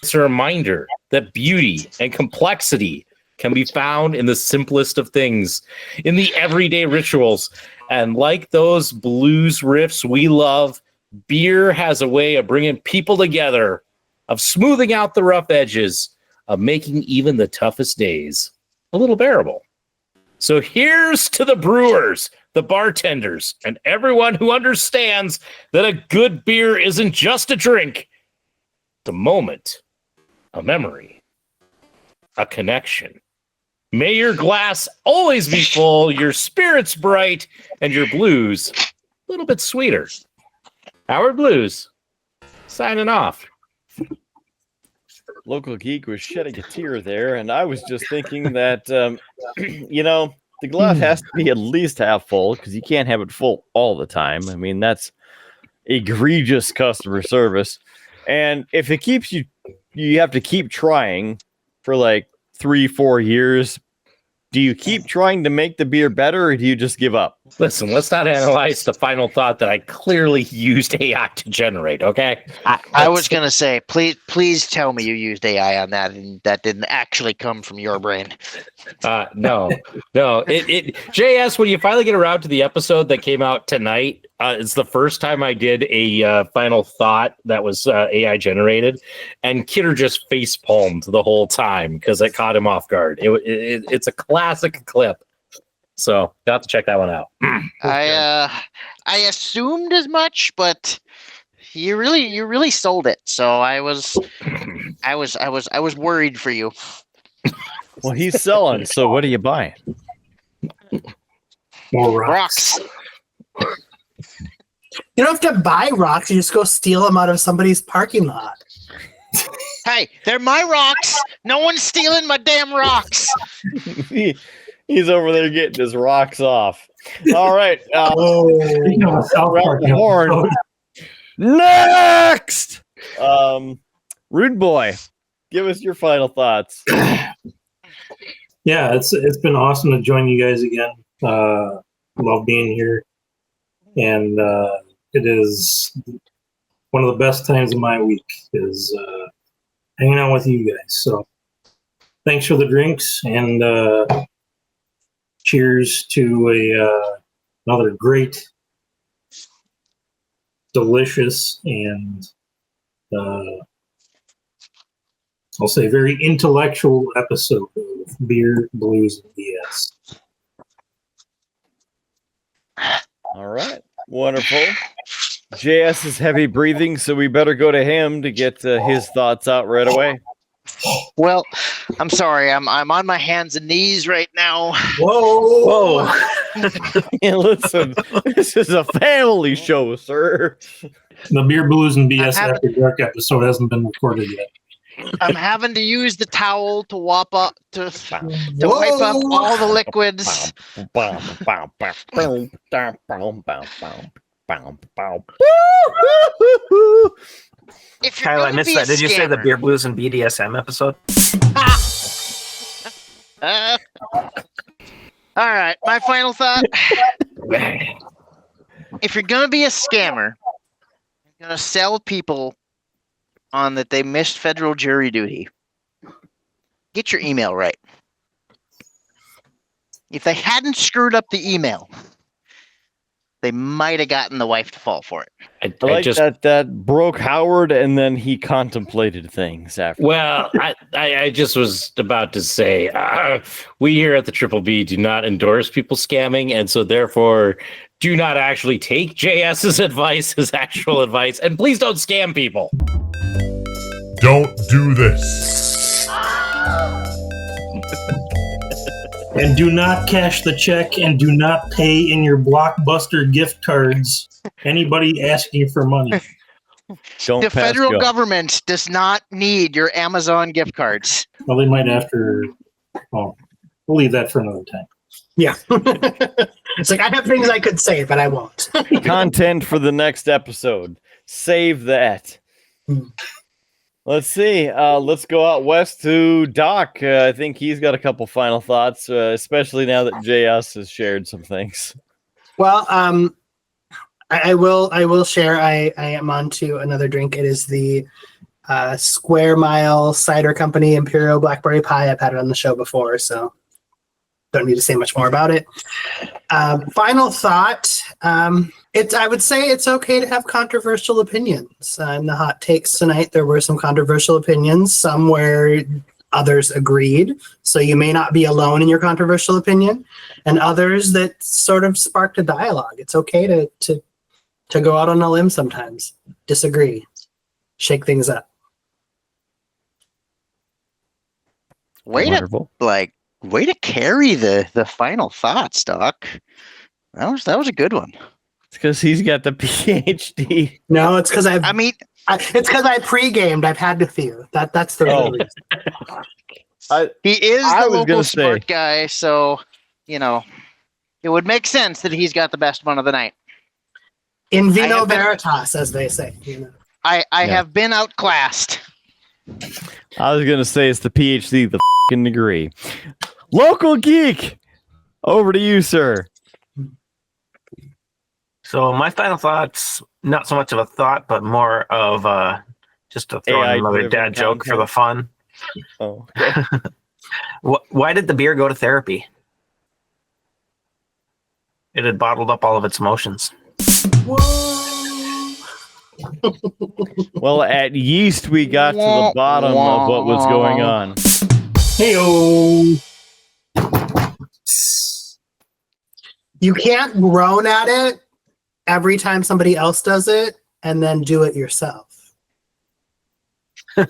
It's a reminder that beauty and complexity can be found in the simplest of things, in the everyday rituals. And like those blues riffs we love, beer has a way of bringing people together, of smoothing out the rough edges, of making even the toughest days a little bearable. So here's to the brewers, the bartenders, and everyone who understands that a good beer isn't just a drink, it's a moment, a memory, a connection. May your glass always be full, your spirits bright, and your blues a little bit sweeter. Howard Blues, signing off. Local Geek was shedding a tear there, and I was just thinking that, the glass has to be at least half full, because you can't have it full all the time. I mean, that's egregious customer service. And if it keeps you have to keep trying for like 3-4 years. Do you keep trying to make the beer better, or do you just give up? Listen, let's not analyze the final thought that I clearly used AI to generate, okay? I was going to say, please tell me you used AI on that and that didn't actually come from your brain. No. JS, when you finally get around to the episode that came out tonight, it's the first time I did a final thought that was AI generated, and Kidder just face palmed the whole time because it caught him off guard. It's a classic clip. So you'll have to check that one out. I assumed as much, but you really sold it. So I was worried for you. Well, he's selling. So what are you buying? More Rocks. You don't have to buy rocks. You just go steal them out of somebody's parking lot. Hey, they're my rocks. No one's stealing my damn rocks. He's over there getting his rocks off. All right. South Park horn. Next! Rude Boy, give us your final thoughts. Yeah, it's been awesome to join you guys again. Love being here, and it is one of the best times of my week is hanging out with you guys. So thanks for the drinks, and cheers to another great, delicious, and I'll say very intellectual episode of Beer, Blues, and BS. All right. Wonderful. JS is heavy breathing, so we better go to him to get his thoughts out right away. Well, I'm sorry. I'm on my hands and knees right now. Whoa. Yeah, listen, this is a family show, sir. The Beer, Blues, and BS After Dark episode hasn't been recorded yet. I'm having to use the towel to wipe up all the liquids. If you're Kyle, I gonna missed be that. a Did you say the scammer- Beer Blues and BDSM episode? All right, my final thought. If you're gonna be a scammer, you're gonna sell people on that they missed federal jury duty, get your email right. If they hadn't screwed up the email, they might have gotten the wife to fall for it. I like that broke Howard, and then he contemplated things after. Well, I just was about to say, we here at the Triple B do not endorse people scamming, and so therefore do not actually take JS's advice as actual advice, and please don't scam people. Don't do this. And do not cash the check, and do not pay in your Blockbuster gift cards anybody asking for money. The federal government does not need your Amazon gift cards. Well, they might after. Oh, we'll leave that for another time. Yeah. It's like I have things I could say, but I won't. Content for the next episode. Save that. Let's see. Let's go out west to Doc. I think he's got a couple final thoughts, especially now that JS has shared some things. Well, I will share. I am on to another drink. It is the Square Mile Cider Company Imperial Blackberry Pie. I've had it on the show before, so don't need to say much more about it. Final thought. I would say it's okay to have controversial opinions. In the hot takes tonight, there were some controversial opinions, some where others agreed. So you may not be alone in your controversial opinion, and others that sort of sparked a dialogue. It's okay to go out on a limb sometimes, disagree, shake things up. Way to carry the final thoughts, Doc. That was a good one. It's because he's got the PhD. No, it's because I mean, it's because I pre-gamed. I've had to few. That's the real reason. He is the local smart guy, so it would make sense that he's got the best one of the night. In vino veritas, as they say. I have been outclassed. I was gonna say it's the PhD, the fucking degree. Local geek, over to you, sir. So my final thoughts, not so much of a thought, but more of just to throw in another dad joke for the fun. Oh, okay. Why did the beer go to therapy? It had bottled up all of its emotions. Well, at yeast, we got to the bottom of what was going on. Hey-o! You can't groan at it every time somebody else does it and then do it yourself. I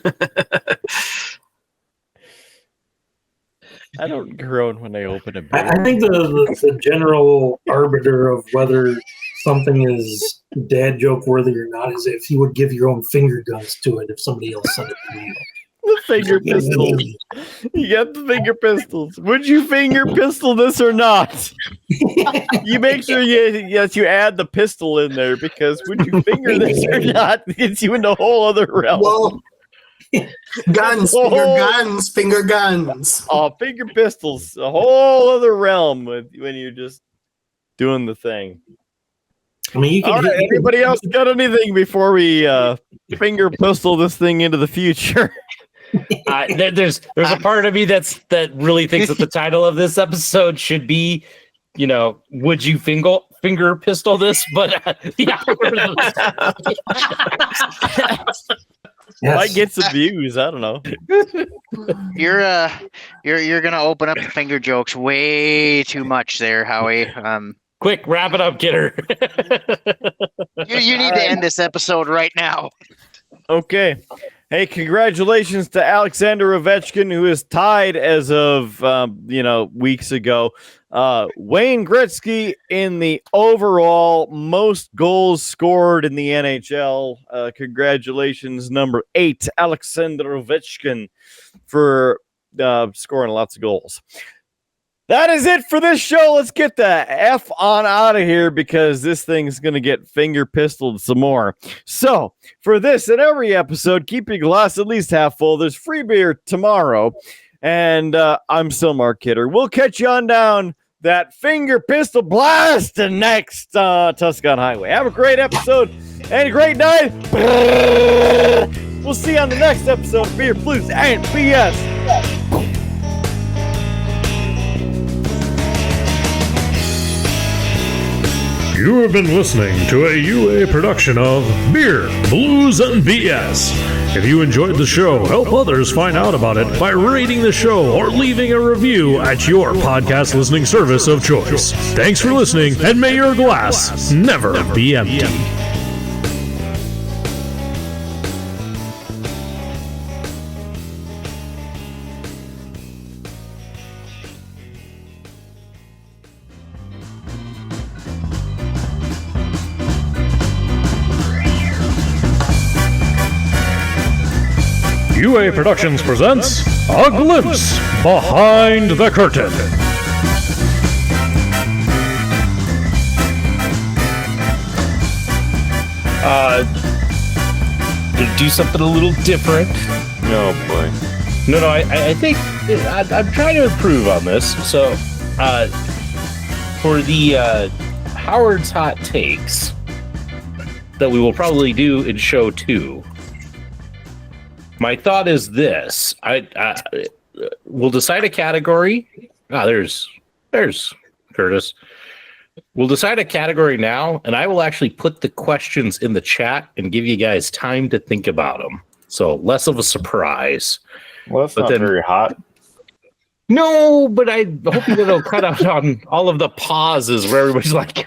don't groan when I open a beer. I think the general arbiter of whether something is dad joke worthy or not is if you would give your own finger guns to it if somebody else said it to you. The finger pistols. You got the finger pistols. Would you finger pistol this or not? You make sure you add the pistol in there, because would you finger this or not? It gets you into a whole other realm. Whoa. Finger guns. Oh, finger pistols, a whole other realm when you're just doing the thing. I mean, you can. All right, anybody else got anything before we finger pistol this thing into the future? There's a part of me that really thinks that the title of this episode should be, would you finger pistol this? But yeah. Yes. Might get some views. I don't know. You're gonna open up the finger jokes way too much there, Howie. Quick, wrap it up, Kidder. You need to end this episode right now. Okay. Hey, congratulations to Alexander Ovechkin, who is tied as of weeks ago. Wayne Gretzky in the overall most goals scored in the NHL. Congratulations, number 8, Alexander Ovechkin, for scoring lots of goals. That is it for this show. Let's get the F on out of here, because this thing's going to get finger pistoled some more. So, for this and every episode, keep your glass at least half full. There's free beer tomorrow. And I'm still Mark Kidder. We'll catch you on down that finger pistol blast next Tuscon Highway. Have a great episode and a great night. We'll see you on the next episode of Beer, Blues, and BS. You have been listening to a UA production of Beer, Blues, and BS. If you enjoyed the show, help others find out about it by rating the show or leaving a review at your podcast listening service of choice. Thanks for listening, and may your glass never be empty. UA Productions presents A Glimpse Behind the Curtain. To do something a little different. Oh, boy. No, I think I'm trying to improve on this. So, for the Howard's Hot Takes that we will probably do in show 2, my thought is this: we'll decide a category. There's Curtis. We'll decide a category now, and I will actually put the questions in the chat and give you guys time to think about them. So less of a surprise. Well, that's not very hot. No, but I hope that it'll cut out on all of the pauses where everybody's like,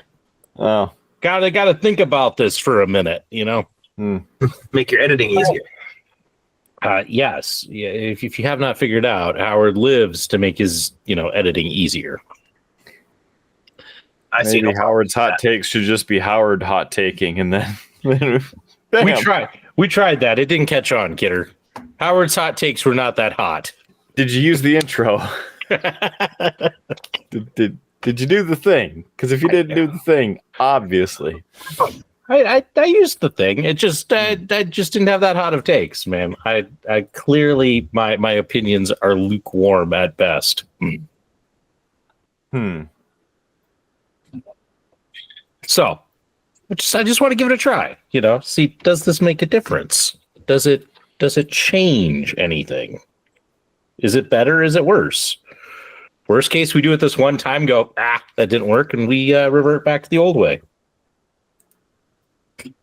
"Oh, gotta think about this for a minute," Make your editing easier. Yes. Yeah, if you have not figured out, Howard lives to make his, editing easier. Maybe Howard's hot takes should just be Howard hot taking, and then we tried that. It didn't catch on, Kidder. Howard's hot takes were not that hot. Did you use the intro? Did you do the thing? Because if you didn't do the thing, obviously. I used the thing. It just I just didn't have that hot of takes, man. I clearly my opinions are lukewarm at best. So I just want to give it a try. See, does this make a difference? Does it change anything? Is it better? Is it worse? Worst case, we do it this one time, go, that didn't work, and we revert back to the old way.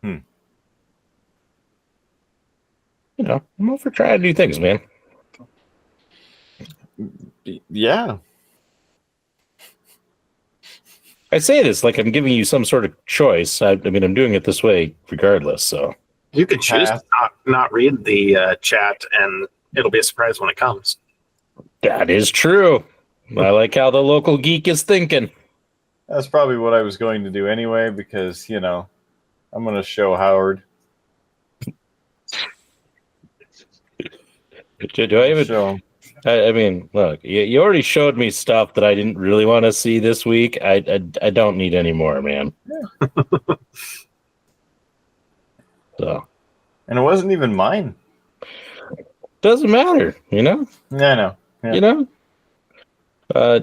I'm all for trying new things, man. Yeah. I say this like I'm giving you some sort of choice. I mean, I'm doing it this way regardless, so. You could choose to not read the chat, and it'll be a surprise when it comes. That is true. I like how the local geek is thinking. That's probably what I was going to do anyway, because, I'm going to show Howard. Do I even? I mean, look, you already showed me stuff that I didn't really want to see this week. I don't need any more, man. So, and it wasn't even mine. Doesn't matter, you know. Yeah, I know. Yeah. You know,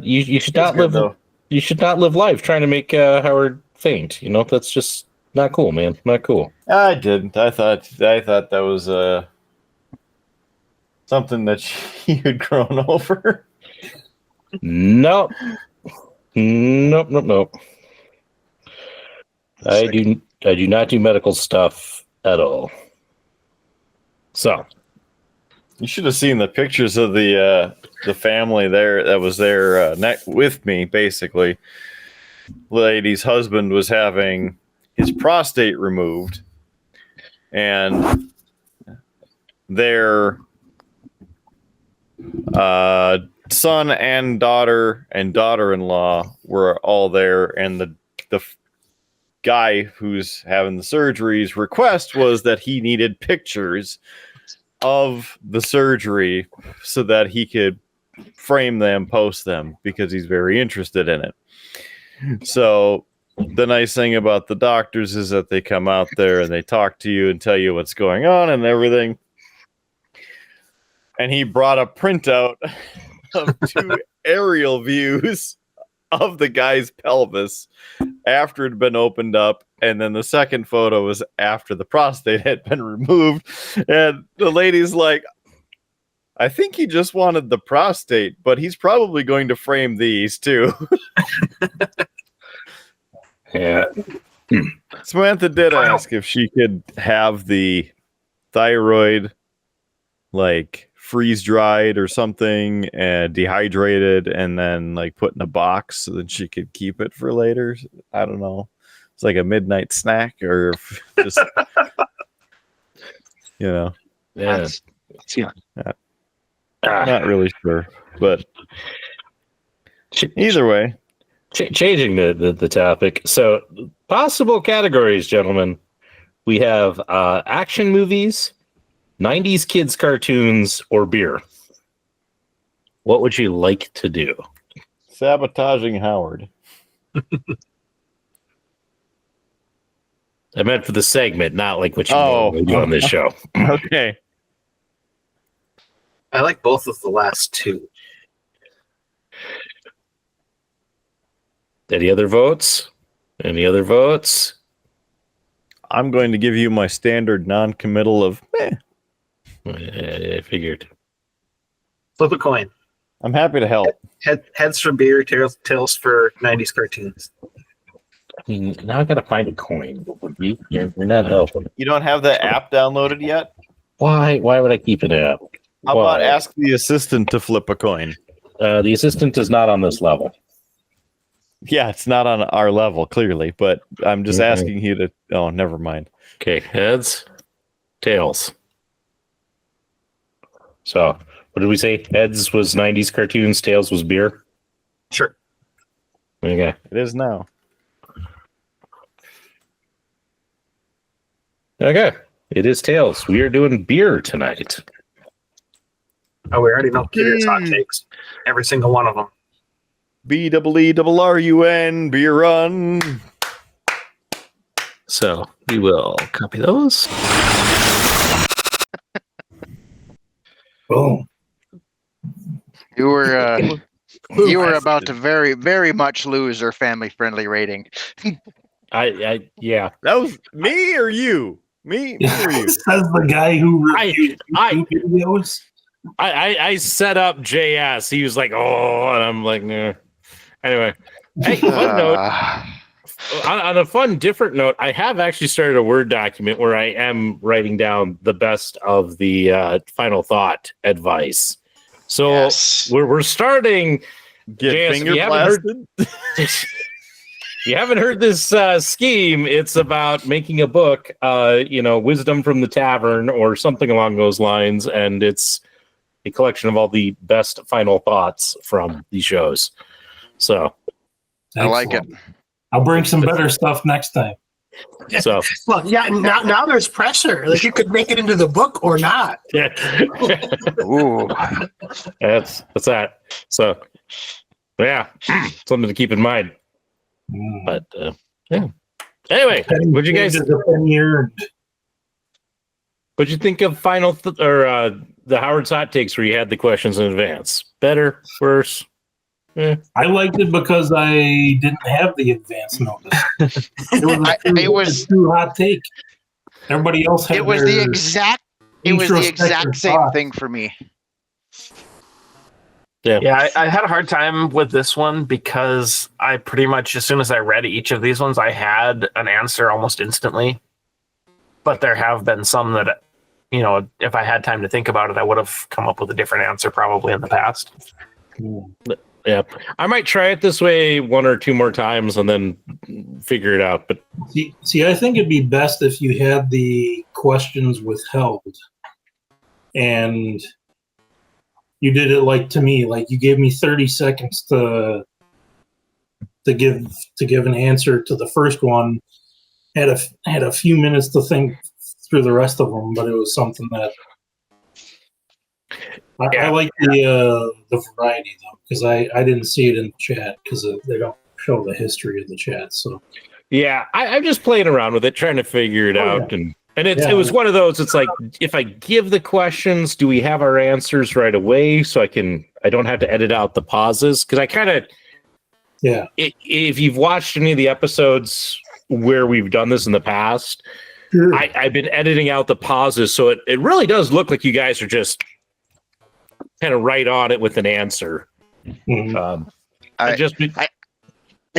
you should not live. Though. You should not live life trying to make Howard faint. You know, that's just not cool, man. Not cool. I didn't. I thought that was something that you had grown over. Nope. Nope. I do not do medical stuff at all. So you should have seen the pictures of the family there that was there with me. Basically, lady's husband was having his prostate removed, and their son and daughter-in-law were all there, and the guy who's having the surgery's request was that he needed pictures of the surgery so that he could frame them, post them, because he's very interested in it. So the nice thing about the doctors is that they come out there and they talk to you and tell you what's going on and everything. And he brought a printout of 2 aerial views of the guy's pelvis after it had been opened up, and then the second photo was after the prostate had been removed. And the lady's like, I think he just wanted the prostate, but he's probably going to frame these too. Yeah. Samantha did ask if she could have the thyroid like freeze dried or something and dehydrated and then like put in a box so that she could keep it for later. I don't know. It's like a midnight snack or just, you know. Yeah. Not really sure, but either way. Changing the topic. So possible categories, gentlemen. We have action movies, 90s kids cartoons, or beer. What would you like to do? Sabotaging Howard. I meant for the segment, not like what you normally do on this show. Okay. I like both of the last 2. Any other votes? Any other votes? I'm going to give you my standard non-committal of I figured. Flip a coin. I'm happy to help. Heads for beer, tails for 90s cartoons. Now I gotta find a coin. You're not helping. You don't have the app downloaded yet? Why would I keep an app? How about ask the assistant to flip a coin? The assistant is not on this level. Yeah, it's not on our level, clearly, but I'm just asking you to... Oh, never mind. Okay, heads, tails. So, what did we say? Heads was 90s cartoons, tails was beer? Sure. Okay. It is now. Okay, it is tails. We are doing beer tonight. Oh, we already know Peter's hot takes. Every single one of them. BEERRUN, beer run. So we will copy those. Boom. You were about to very, very much lose our family-friendly rating. Yeah. That was me or you? Me or you? Says the guy who reviewed videos. I set up JS. He was like, oh, and I'm like, nah. Anyway, hey, fun note. On a fun, different note, I have actually started a Word document where I am writing down the best of the final thought advice. So we're starting. Get JS, finger blasted. You haven't heard this scheme. It's about making a book, Wisdom from the Tavern or something along those lines, and it's a collection of all the best final thoughts from the shows. So I like it. I'll bring some better stuff next time. So, well, yeah. Now there's pressure. Like you could make it into the book or not. yeah. Ooh. That's that. So, yeah, something to keep in mind. But yeah. Anyway, what'd you guys? What'd you think of the Howard's hot takes where you had the questions in advance? Better, worse? I liked it because I didn't have the advance notice. It was a true hot take. Everybody else had It was the exact same thing for me. Yeah, I had a hard time with this one because I pretty much, as soon as I read each of these ones, I had an answer almost instantly. But there have been some that, if I had time to think about it, I would have come up with a different answer probably in the past. Yeah, I might try it this way one or two more times and then figure it out. But see, I think it'd be best if you had the questions withheld, and you did it like to me. Like you gave me 30 seconds to give an answer to the first one. Had a few minutes to think through the rest of them, but it was something that. I like the variety though, because I didn't see it in the chat because they don't show the history of the chat. So yeah, I'm just playing around with it, trying to figure it out, and it was one of those. It's like if I give the questions, do we have our answers right away so I don't have to edit out the pauses? Because I kind of if you've watched any of the episodes where we've done this in the past, sure. I've been editing out the pauses, so it really does look like you guys are just kind of right on it with an answer. Mm-hmm. I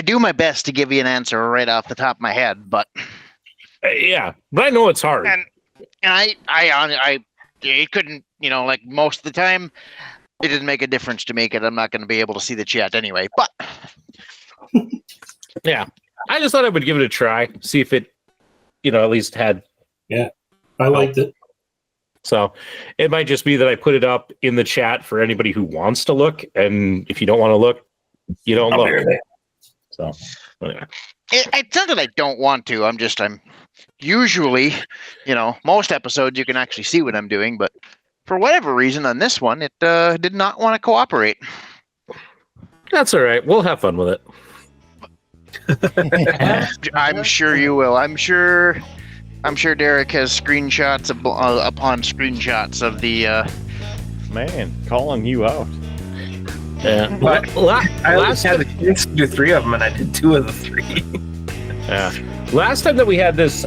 do my best to give you an answer right off the top of my head, but yeah, but I know it's hard. And I it couldn't, like most of the time, it didn't make a difference to make it. I'm not going to be able to see the chat anyway, but yeah, I just thought I would give it a try, see if it, at least had. Yeah, I liked it. So it might just be that I put it up in the chat for anybody who wants to look. And if you don't want to look, you don't look. So anyway. It's not that I don't want to. I'm usually, most episodes you can actually see what I'm doing. But for whatever reason on this one, it did not want to cooperate. That's all right. We'll have fun with it. I'm sure you will. I'm sure Derek has screenshots upon screenshots of the. Man, calling you out. Yeah, I last had the chance to do 3 of them, and I did 2 of the 3. Yeah. Last time that we had this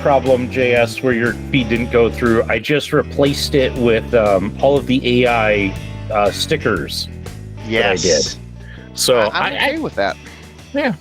problem, JS, where your feed didn't go through, I just replaced it with all of the AI stickers. Yes, that I did. So I'm okay with that. Yeah,